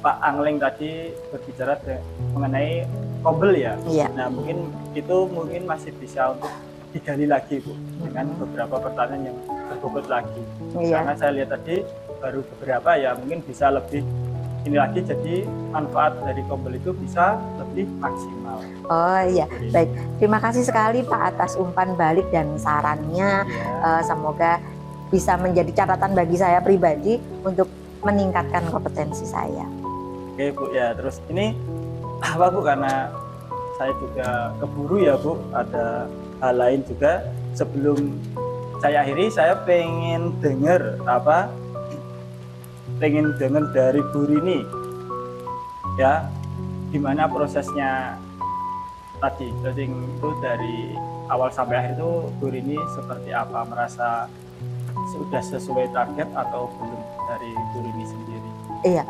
Pak Angling tadi berbicara mengenai kobel ya. Nah mungkin itu masih bisa untuk digali lagi Bu, dengan beberapa pertanyaan yang berbobot lagi. Karena saya lihat tadi baru beberapa ya, mungkin bisa lebih ini lagi, jadi manfaat dari kobel itu bisa lebih maksimal. Oh iya, baik. Terima kasih sekali Pak atas umpan balik dan sarannya. Semoga bisa menjadi catatan bagi saya pribadi untuk meningkatkan kompetensi saya. Oke Bu, ya terus ini apa Bu, karena saya juga keburu ya Bu, ada hal lain juga. Sebelum saya akhiri, saya pengen dengar dari Bu Rini ya, gimana prosesnya tadi trading itu dari awal sampai akhir itu Bu Rini seperti apa, merasa sudah sesuai target atau belum dari Bu Rini sendiri? Iya,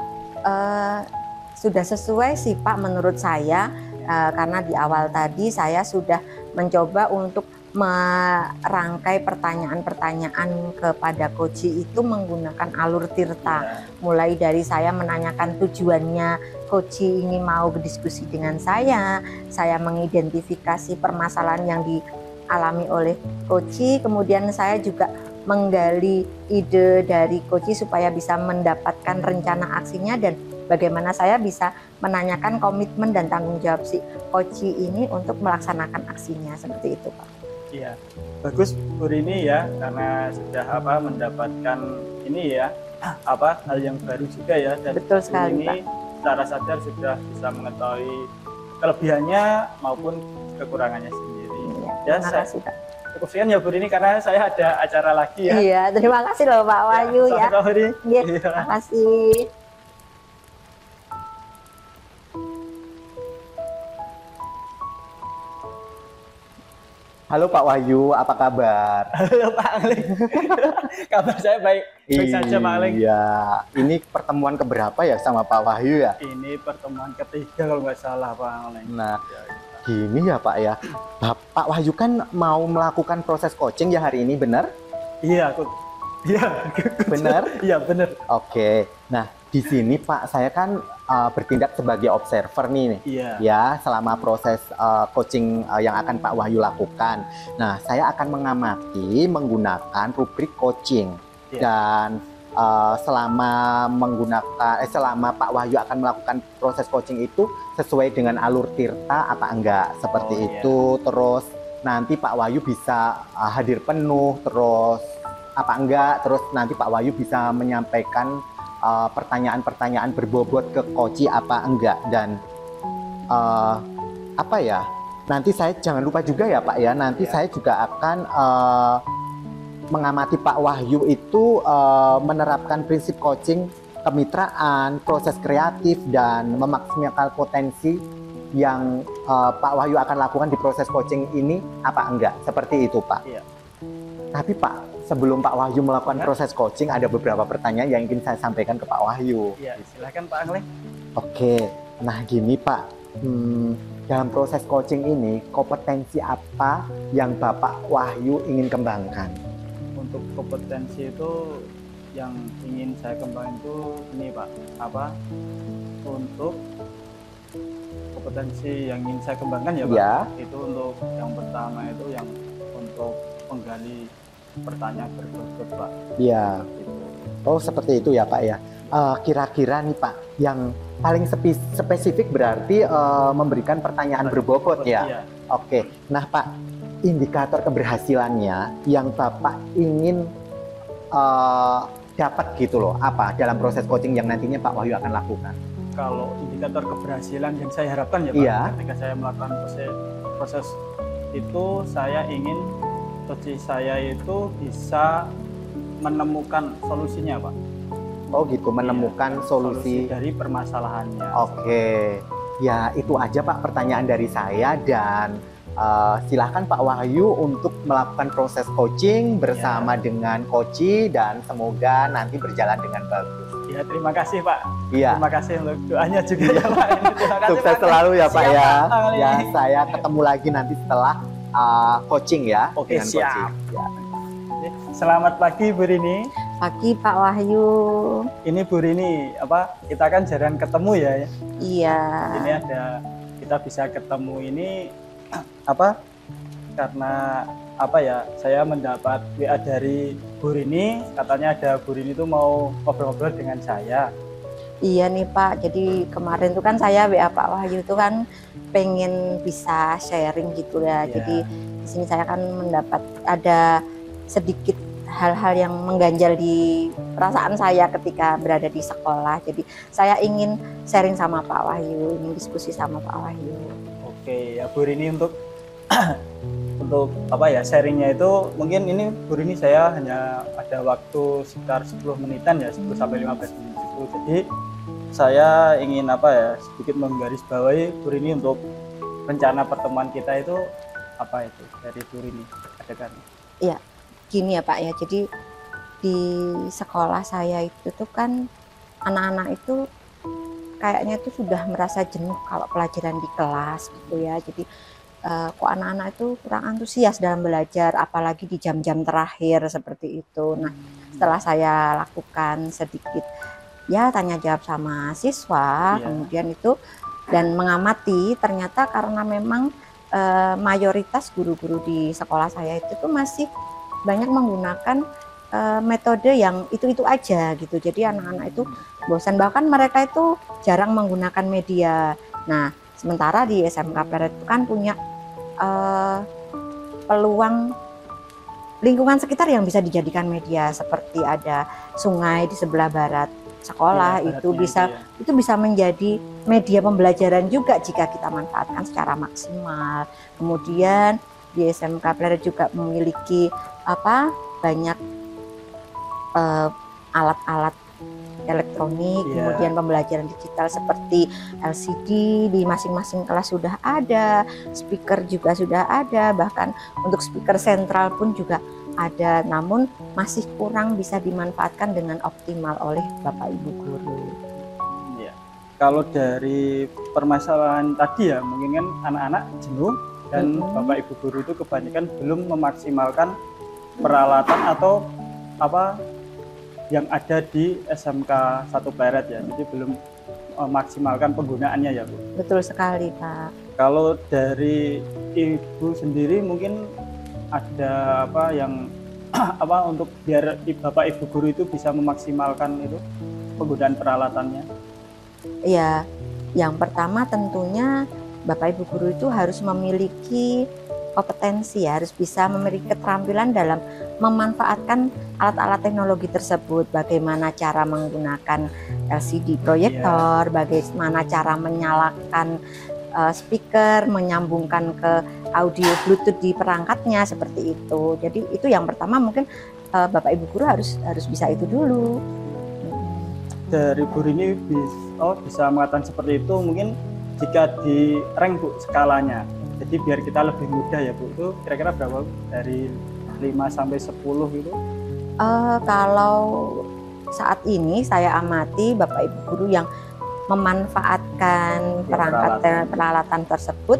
sudah sesuai sih Pak menurut saya, karena di awal tadi saya sudah mencoba untuk merangkai pertanyaan-pertanyaan kepada coach itu menggunakan alur tirta. Mulai dari saya menanyakan tujuannya coach ini mau berdiskusi dengan saya mengidentifikasi permasalahan yang dialami oleh coach, kemudian saya juga menggali ide dari coach supaya bisa mendapatkan rencana aksinya dan bagaimana saya bisa menanyakan komitmen dan tanggung jawab si coach ini untuk melaksanakan aksinya, seperti itu Pak. Iya, bagus Bu Rini ya, karena sudah mendapatkan ini ya, hal yang baru juga ya, dan betul sekali ini Pak. Secara sadar sudah bisa mengetahui kelebihannya maupun kekurangannya sendiri. Ya, terima kasih Pak. Cukup sekian ya Bu Rini, karena saya ada acara lagi ya. Iya, terima kasih loh Pak Wahyu ya. Iya, terima kasih. Halo Pak Wahyu, apa kabar? Halo Pak Angling. Kabar saya baik saja Pak Angling. Iya, ini pertemuan keberapa ya sama Pak Wahyu ya? Ini pertemuan ketiga kalau nggak salah Pak Angling. Nah, gini ya Pak ya, Pak Wahyu kan mau melakukan proses coaching ya hari ini, benar? Iya, benar? Iya benar. Oke, nah di sini Pak saya kan bertindak sebagai observer nih, ya selama proses coaching yang akan Pak Wahyu lakukan. Nah, saya akan mengamati menggunakan rubrik coaching dan selama Pak Wahyu akan melakukan proses coaching itu sesuai dengan alur tirta apa enggak seperti itu. Terus nanti Pak Wahyu bisa hadir penuh, terus apa enggak, terus nanti Pak Wahyu bisa menyampaikan pertanyaan-pertanyaan berbobot ke Koci apa enggak, dan apa ya, nanti saya jangan lupa juga ya Pak ya, nanti saya juga akan mengamati Pak Wahyu itu menerapkan prinsip coaching kemitraan, proses kreatif, dan memaksimalkan potensi yang Pak Wahyu akan lakukan di proses coaching ini apa enggak, seperti itu Pak. Iya. Tapi Pak, sebelum Pak Wahyu melakukan proses coaching, ada beberapa pertanyaan yang ingin saya sampaikan ke Pak Wahyu. Iya, silakan Pak Angleng. Oke, nah gini Pak, dalam proses coaching ini kompetensi apa yang Bapak Wahyu ingin kembangkan? Untuk kompetensi itu yang ingin saya kembangkan itu ini Pak, untuk kompetensi yang ingin saya kembangkan ya Pak, ya. Itu untuk yang pertama itu yang untuk menggali pertanyaan berbobot Pak. Iya. Gitu. Oh seperti itu ya Pak ya. Kira-kira nih Pak, yang paling spesifik berarti memberikan pertanyaan berbobot ya. Iya. Oke. Nah Pak, indikator keberhasilannya yang Bapak ingin dapat gitu loh, apa dalam proses coaching yang nantinya Pak Wahyu akan lakukan? Kalau indikator keberhasilan yang saya harapkan ya Pak, iya. Ketika saya melakukan proses itu, saya ingin coach saya itu bisa menemukan solusinya Pak. Oh gitu, menemukan solusi dari permasalahannya. Oke, ya itu aja Pak pertanyaan dari saya, dan silahkan Pak Wahyu untuk melakukan proses coaching bersama dengan Koci, dan semoga nanti berjalan dengan bagus. Ya, terima kasih Pak. Iya. Terima kasih untuk doanya juga ya Pak. Sukses selalu ya Pak. Siap, ya. Pak, ya, saya ketemu lagi nanti setelah coaching ya. Oke, siap. Ya. Selamat pagi Bu Rini. Pagi Pak Wahyu. Ini Bu Rini, kita kan jarang ketemu ya. Iya. Ini kita bisa ketemu ini karena saya mendapat WA dari Bu Rini, katanya ada Bu Rini itu mau ngobrol-ngobrol dengan saya. Iya nih Pak, jadi kemarin tuh kan saya WA Pak Wahyu itu kan pengen bisa sharing gitu ya. Jadi di sini saya kan mendapat ada sedikit hal-hal yang mengganjal di perasaan saya ketika berada di sekolah. Jadi saya ingin sharing sama Pak Wahyu, ingin diskusi sama Pak Wahyu. Oke, ya Bu Rini, untuk sharingnya itu mungkin ini Bu Rini saya hanya ada waktu sekitar 10 menitan ya, 10 sampai 15 menit itu. Jadi saya ingin sedikit menggarisbawahi Bu Rini untuk rencana pertemuan kita itu dari Bu Rini adegan. Iya, gini ya Pak ya. Jadi di sekolah saya itu tuh kan anak-anak itu kayaknya itu sudah merasa jenuh kalau pelajaran di kelas gitu ya. Jadi kok anak-anak itu kurang antusias dalam belajar, apalagi di jam-jam terakhir seperti itu. Nah, setelah saya lakukan sedikit tanya jawab sama siswa, kemudian itu dan mengamati, ternyata karena memang mayoritas guru-guru di sekolah saya itu tuh masih banyak menggunakan metode yang itu-itu aja gitu. Jadi anak-anak itu bosan, bahkan mereka itu jarang menggunakan media. Nah, sementara di SMK Pleret itu kan punya peluang lingkungan sekitar yang bisa dijadikan media, seperti ada sungai di sebelah barat sekolah, itu bisa menjadi media pembelajaran juga jika kita manfaatkan secara maksimal. Kemudian di SMK Pleret juga memiliki banyak alat-alat elektronik, kemudian pembelajaran digital seperti LCD di masing-masing kelas sudah ada, speaker juga sudah ada, bahkan untuk speaker sentral pun juga ada, namun masih kurang bisa dimanfaatkan dengan optimal oleh Bapak Ibu guru. Ya, kalau dari permasalahan tadi ya, mungkin kan anak-anak jenuh dan Bapak Ibu guru itu kebanyakan belum memaksimalkan peralatan atau yang ada di SMK 1 Pleret ya, jadi belum memaksimalkan penggunaannya ya Bu. Betul sekali Pak. Kalau dari Ibu sendiri mungkin ada yang untuk biar Bapak Ibu guru itu bisa memaksimalkan itu penggunaan peralatannya? Iya, yang pertama tentunya Bapak Ibu guru itu harus memiliki kompetensi ya, harus bisa memiliki keterampilan dalam memanfaatkan alat-alat teknologi tersebut. Bagaimana cara menggunakan LCD proyektor, bagaimana cara menyalakan speaker, menyambungkan ke audio Bluetooth di perangkatnya, seperti itu. Jadi itu yang pertama mungkin Bapak Ibu guru harus bisa itu dulu. Dari Bu Rini bisa mengatakan seperti itu, mungkin jika di rank Bu skalanya. Jadi biar kita lebih mudah ya Bu, itu kira-kira berapa dari 5 sampai 10 gitu? Kalau saat ini saya amati Bapak Ibu guru yang memanfaatkan peralatan tersebut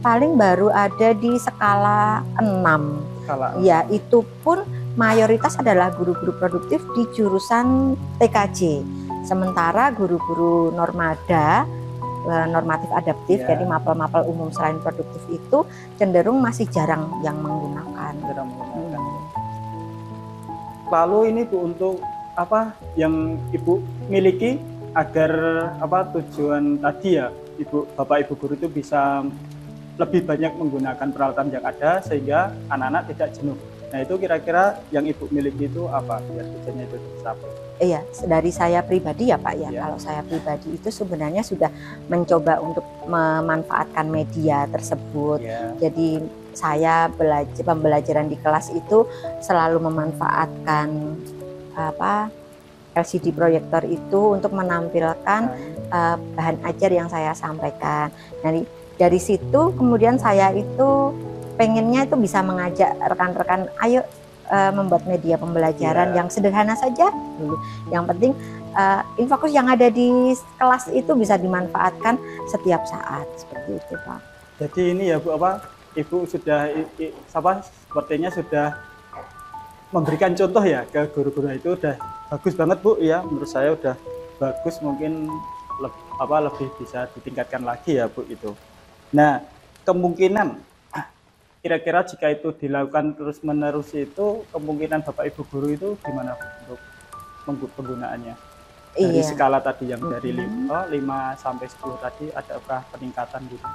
paling baru ada di skala 6. Ya, itu pun mayoritas adalah guru-guru produktif di jurusan TKJ. Sementara guru-guru normada, normatif adaptif, jadi mapel-mapel umum selain produktif itu cenderung masih jarang yang menggunakan. Lalu ini Bu, untuk apa yang Ibu miliki agar tujuan tadi ya Bapak Ibu guru itu bisa lebih banyak menggunakan peralatan yang ada sehingga anak-anak tidak jenuh. Nah, itu kira-kira yang Ibu miliki itu apa biar tujuannya itu tercapai? Iya, dari saya pribadi ya Pak ya. Kalau saya pribadi itu sebenarnya sudah mencoba untuk memanfaatkan media tersebut. Jadi saya pembelajaran di kelas itu selalu memanfaatkan LCD proyektor itu untuk menampilkan bahan ajar yang saya sampaikan. Dari situ kemudian saya itu pengennya itu bisa mengajak rekan-rekan, ayo membuat media pembelajaran yang sederhana saja dulu. Yang penting infokus yang ada di kelas itu bisa dimanfaatkan setiap saat, seperti itu Pak. Jadi ini ya Bu, Ibu sudah sepertinya sudah memberikan contoh ya ke guru-guru, itu udah bagus banget Bu ya, menurut saya udah bagus, mungkin lebih bisa ditingkatkan lagi ya Bu itu. Nah, kemungkinan kira-kira jika itu dilakukan terus-menerus itu kemungkinan Bapak Ibu guru itu gimana untuk penggunaannya? Dari skala tadi yang dari 5 sampai 10 tadi, adakah peningkatan gitu?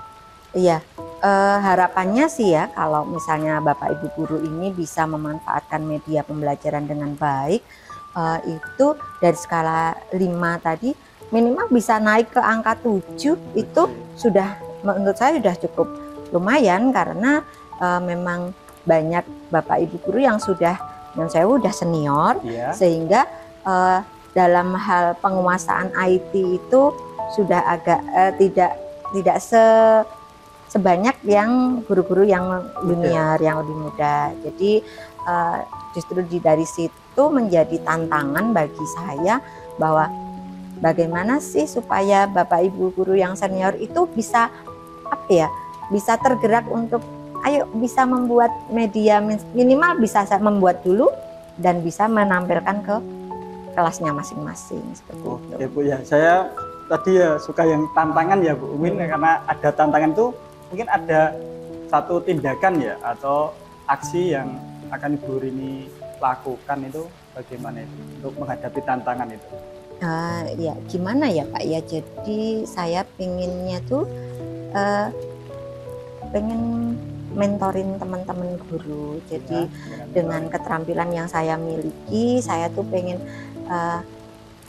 Iya, harapannya sih ya kalau misalnya Bapak Ibu guru ini bisa memanfaatkan media pembelajaran dengan baik, itu dari skala 5 tadi minimal bisa naik ke angka 7, itu sudah menurut saya sudah cukup lumayan, karena memang banyak Bapak Ibu guru yang sudah senior, sehingga dalam hal penguasaan IT itu sudah agak tidak sebanyak yang guru-guru yang junior, yang lebih muda. Jadi justru dari situ menjadi tantangan bagi saya bahwa bagaimana sih supaya Bapak Ibu guru yang senior itu bisa bisa tergerak untuk ayo bisa membuat media, minimal bisa membuat dulu dan bisa menampilkan ke kelasnya masing-masing, seperti itu. Ya Bu ya, saya tadi ya suka yang tantangan ya Bu, mungkin karena ada tantangan itu mungkin ada satu tindakan ya atau aksi yang akan Ibu Rini lakukan itu bagaimana itu untuk menghadapi tantangan itu? Ya gimana ya Pak ya, jadi saya pengennya tuh pengen mentorin teman-teman guru. Jadi dengan keterampilan yang saya miliki, saya tuh pengen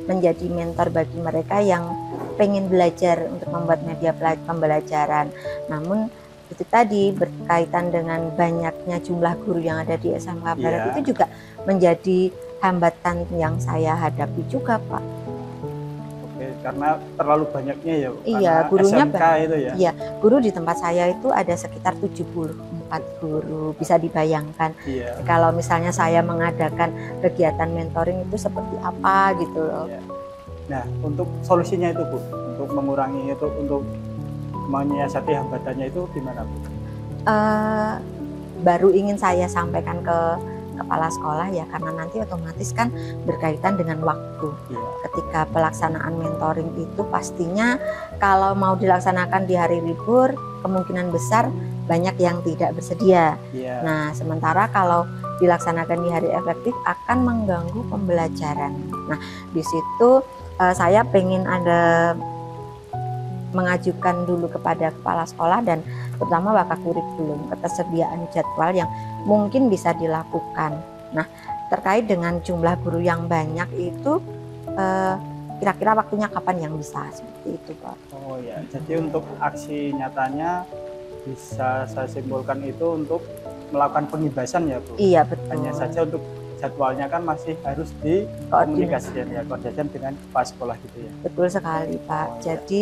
menjadi mentor bagi mereka yang pengen belajar untuk membuat media pembelajaran. Namun itu tadi berkaitan dengan banyaknya jumlah guru yang ada di SMK Barat, itu juga menjadi hambatan yang saya hadapi juga Pak. Oke, karena terlalu banyaknya ya. Iya, gurunya SMK itu ya. Iya, guru di tempat saya itu ada sekitar 74 guru, bisa dibayangkan. Kalau misalnya saya mengadakan kegiatan mentoring itu seperti apa gitu loh. Nah, untuk solusinya itu Bu, untuk mengurangi itu, untuk menyiasati hambatannya itu gimana Bu? Baru ingin saya sampaikan ke kepala sekolah ya, karena nanti otomatis kan berkaitan dengan waktu. Ketika pelaksanaan mentoring itu pastinya kalau mau dilaksanakan di hari libur, kemungkinan besar banyak yang tidak bersedia. Nah, sementara kalau dilaksanakan di hari efektif akan mengganggu pembelajaran. Nah, di situ saya pengen ada mengajukan dulu kepada kepala sekolah dan terutama Wakakurikulum ketersediaan jadwal yang mungkin bisa dilakukan. Nah, terkait dengan jumlah guru yang banyak itu kira-kira waktunya kapan yang bisa seperti itu, Pak? Oh ya, jadi untuk aksi nyatanya bisa saya simpulkan itu untuk melakukan pengibasan ya Bu? Iya betul. Hanya saja untuk jadwalnya kan masih harus dikomunikasikan ya, koordinasi dengan kepala sekolah gitu ya? Betul sekali Pak. Jadi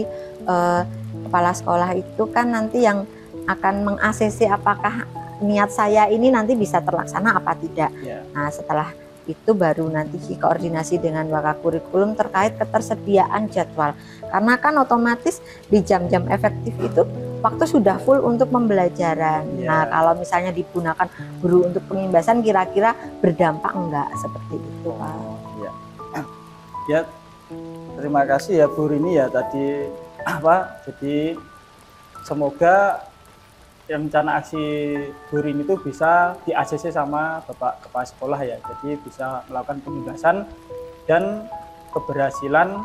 kepala sekolah itu kan nanti yang akan meng-ACC apakah niat saya ini nanti bisa terlaksana apa tidak. Ya. Nah setelah itu baru nanti koordinasi dengan Wakakurikulum terkait ketersediaan jadwal. Karena kan otomatis di jam-jam efektif itu waktu sudah full untuk pembelajaran. Nah kalau misalnya digunakan guru untuk pengimbasan kira-kira berdampak enggak seperti itu Pak? Ya. Ya, terima kasih ya Bu Rini ya tadi jadi semoga rencana aksi Bu Rini itu bisa di ACC sama Bapak Kepala Sekolah ya, jadi bisa melakukan pembebasan dan keberhasilan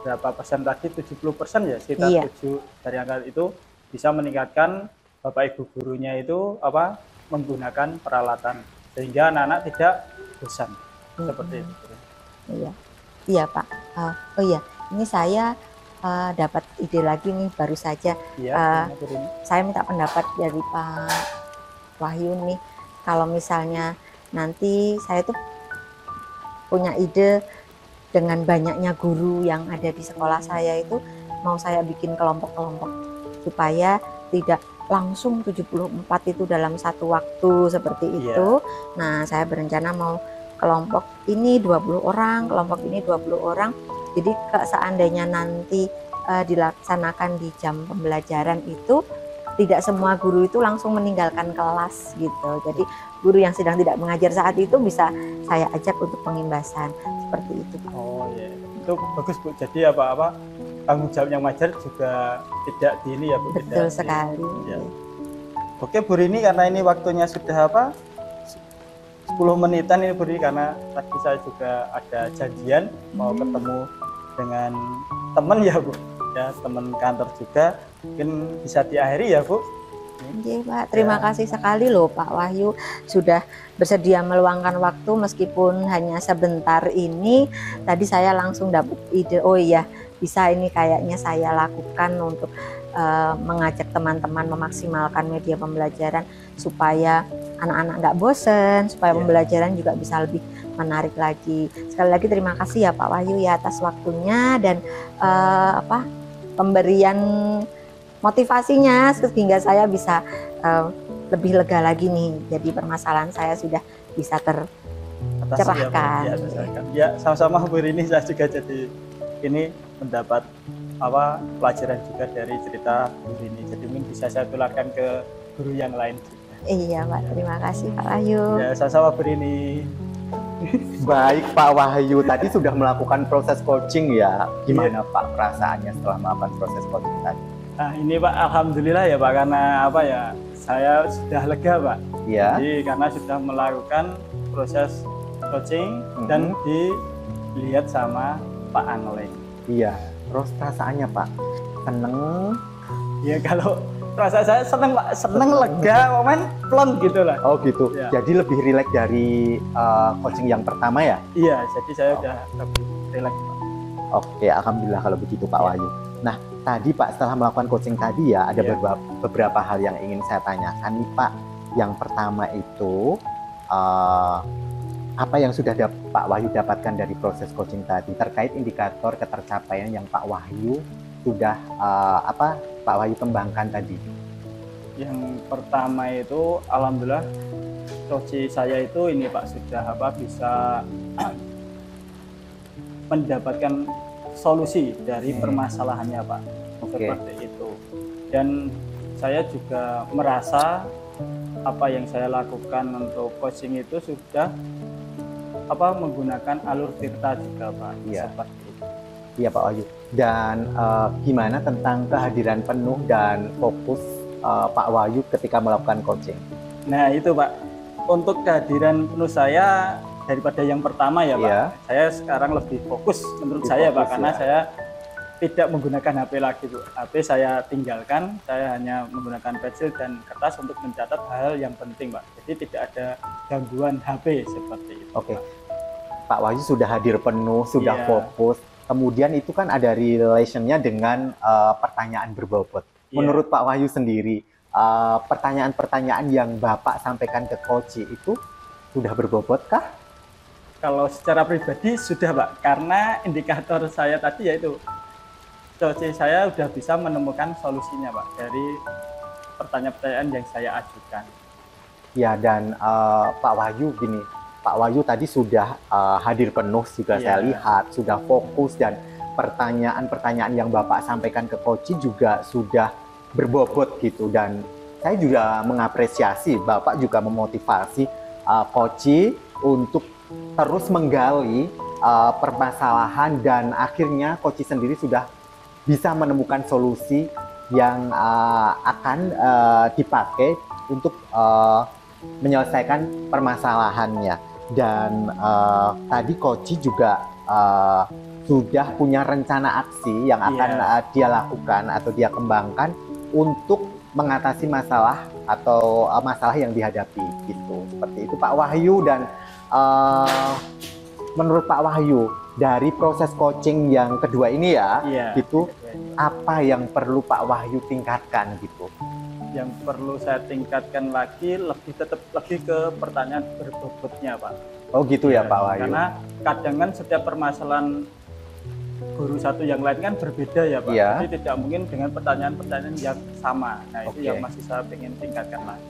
berapa persen tadi, 70% ya, sekitar 7 dari angka itu bisa meningkatkan Bapak Ibu gurunya itu menggunakan peralatan sehingga anak-anak tidak bosan seperti itu. Iya Pak. Oh iya, ini saya dapat ide lagi nih baru saja. Saya minta pendapat dari Pak Wahyu nih, kalau misalnya nanti saya tuh punya ide dengan banyaknya guru yang ada di sekolah saya itu, mau saya bikin kelompok-kelompok supaya tidak langsung 74 itu dalam satu waktu seperti itu. Nah saya berencana mau kelompok ini 20 orang, kelompok ini 20 orang. Jadi seandainya nanti dilaksanakan di jam pembelajaran itu tidak semua guru itu langsung meninggalkan kelas gitu. Jadi guru yang sedang tidak mengajar saat itu bisa saya ajak untuk pengimbasan seperti itu Pak. Oh iya, itu bagus Bu. Jadi tanggung jawab yang mengajar juga tidak di ini ya Bu. Betul sekali. Ya. Oke Bu Rini, karena ini waktunya sudah 10 menitan ini Bu Rini, karena tadi saya juga ada janjian mau ketemu dengan teman ya Bu, ya teman kantor juga, mungkin bisa diakhiri ya Bu. Iya Pak, terima kasih sekali loh Pak Wahyu sudah bersedia meluangkan waktu meskipun hanya sebentar ini. Tadi saya langsung dapat ide, oh iya bisa ini kayaknya saya lakukan untuk mengajak teman-teman memaksimalkan media pembelajaran supaya anak-anak nggak bosen, supaya pembelajaran juga bisa lebih menarik lagi. Sekali lagi terima kasih ya Pak Wahyu ya atas waktunya dan pemberian motivasinya sehingga saya bisa lebih lega lagi nih. Jadi permasalahan saya sudah bisa tercerahkan. Ya sama-sama Bu Rini, saya juga jadi ini mendapat pelajaran juga dari cerita Bu Rini. Jadi mungkin bisa saya tularkan ke guru yang lain juga. Iya Pak, terima kasih Pak Wahyu. Ya sama-sama Bu Rini. Baik Pak Wahyu, tadi sudah melakukan proses coaching ya. Gimana Pak perasaannya setelah melakukan proses coaching tadi? Nah ini Pak, alhamdulillah ya Pak, karena saya sudah lega Pak. Iya. Jadi karena sudah melakukan proses coaching dan dilihat sama Pak Angleng. Iya. Terus perasaannya Pak? Seneng? Ya kalau rasa saya seneng Pak, seneng lega, plong gitu lah. Oh gitu. Ya. Jadi lebih rileks dari coaching yang pertama ya? Iya, jadi saya udah lebih rileks Pak. Oke, alhamdulillah kalau begitu Pak Wahyu. Nah, tadi Pak setelah melakukan coaching tadi ya, ada beberapa hal yang ingin saya tanyakan nih Pak. Yang pertama itu apa yang sudah Pak Wahyu dapatkan dari proses coaching tadi terkait indikator ketercapaian yang Pak Wahyu sudah Pak Wahyu kembangkan tadi? Yang pertama itu alhamdulillah coach saya itu ini Pak sudah bisa mendapatkan solusi dari permasalahannya Pak. Seperti itu. Dan saya juga merasa apa yang saya lakukan untuk coaching itu sudah menggunakan alur tirta juga Pak. Iya. Seperti itu. Iya Pak Wahyu. Dan gimana tentang kehadiran penuh dan fokus Pak Wahyu ketika melakukan coaching? Nah itu Pak, untuk kehadiran penuh saya daripada yang pertama ya Pak. Saya sekarang lebih fokus menurut saya Pak, karena saya tidak menggunakan HP lagi Bu. HP saya tinggalkan, saya hanya menggunakan pensil dan kertas untuk mencatat hal yang penting Pak. Jadi tidak ada gangguan HP seperti itu. Oke. Pak Wahyu sudah hadir penuh, sudah fokus. Kemudian itu kan ada relationnya dengan pertanyaan berbobot. Menurut Pak Wahyu sendiri, pertanyaan-pertanyaan yang Bapak sampaikan ke Koci itu sudah berbobot kah? Kalau secara pribadi sudah Pak, karena indikator saya tadi yaitu Koci saya sudah bisa menemukan solusinya Pak dari pertanyaan-pertanyaan yang saya ajukan. Ya, dan Pak Wahyu gini, Pak Wahyu tadi sudah hadir penuh juga saya lihat, sudah fokus, dan pertanyaan-pertanyaan yang Bapak sampaikan ke Koci juga sudah berbobot gitu, dan saya juga mengapresiasi, Bapak juga memotivasi Koci untuk terus menggali permasalahan, dan akhirnya Koci sendiri sudah bisa menemukan solusi yang akan dipakai untuk menyelesaikan permasalahannya. Dan tadi Koci juga sudah punya rencana aksi yang akan dia lakukan atau dia kembangkan untuk mengatasi masalah atau masalah yang dihadapi gitu. Seperti itu Pak Wahyu. Dan menurut Pak Wahyu, dari proses coaching yang kedua ini gitu, apa yang perlu Pak Wahyu tingkatkan gitu? Yang perlu saya tingkatkan lagi tetap lebih ke pertanyaan berbobotnya Pak. Oh gitu ya Pak Wahyu. Karena kadang kan setiap permasalahan guru satu yang lain kan berbeda ya Pak. Jadi tidak mungkin dengan pertanyaan-pertanyaan yang sama. Nah itu yang masih saya ingin tingkatkan lagi.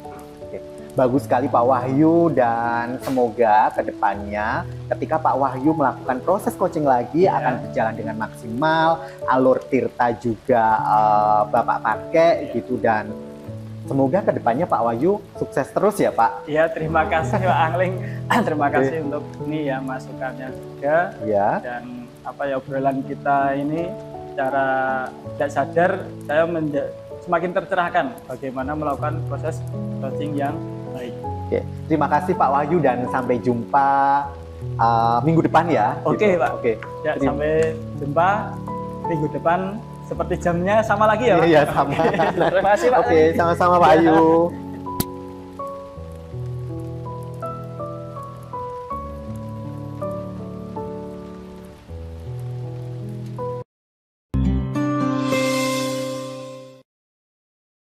Bagus sekali Pak Wahyu, dan semoga kedepannya ketika Pak Wahyu melakukan proses coaching lagi akan berjalan dengan maksimal, alur tirta juga Bapak pakai gitu, dan semoga kedepannya Pak Wahyu sukses terus ya Pak. Iya, terima kasih Pak Angling. Terima kasih untuk ini ya masukannya juga. Dan apa ya, obrolan kita ini secara tidak sadar saya semakin tercerahkan bagaimana melakukan proses coaching yang baik. Oke, terima kasih Pak Wahyu, dan sampai jumpa minggu depan ya. Oke Pak. Ya, sampai jumpa minggu depan, seperti jamnya sama lagi ya Pak. Iya sama. Terima kasih Pak. Oke, sama-sama Pak Wahyu.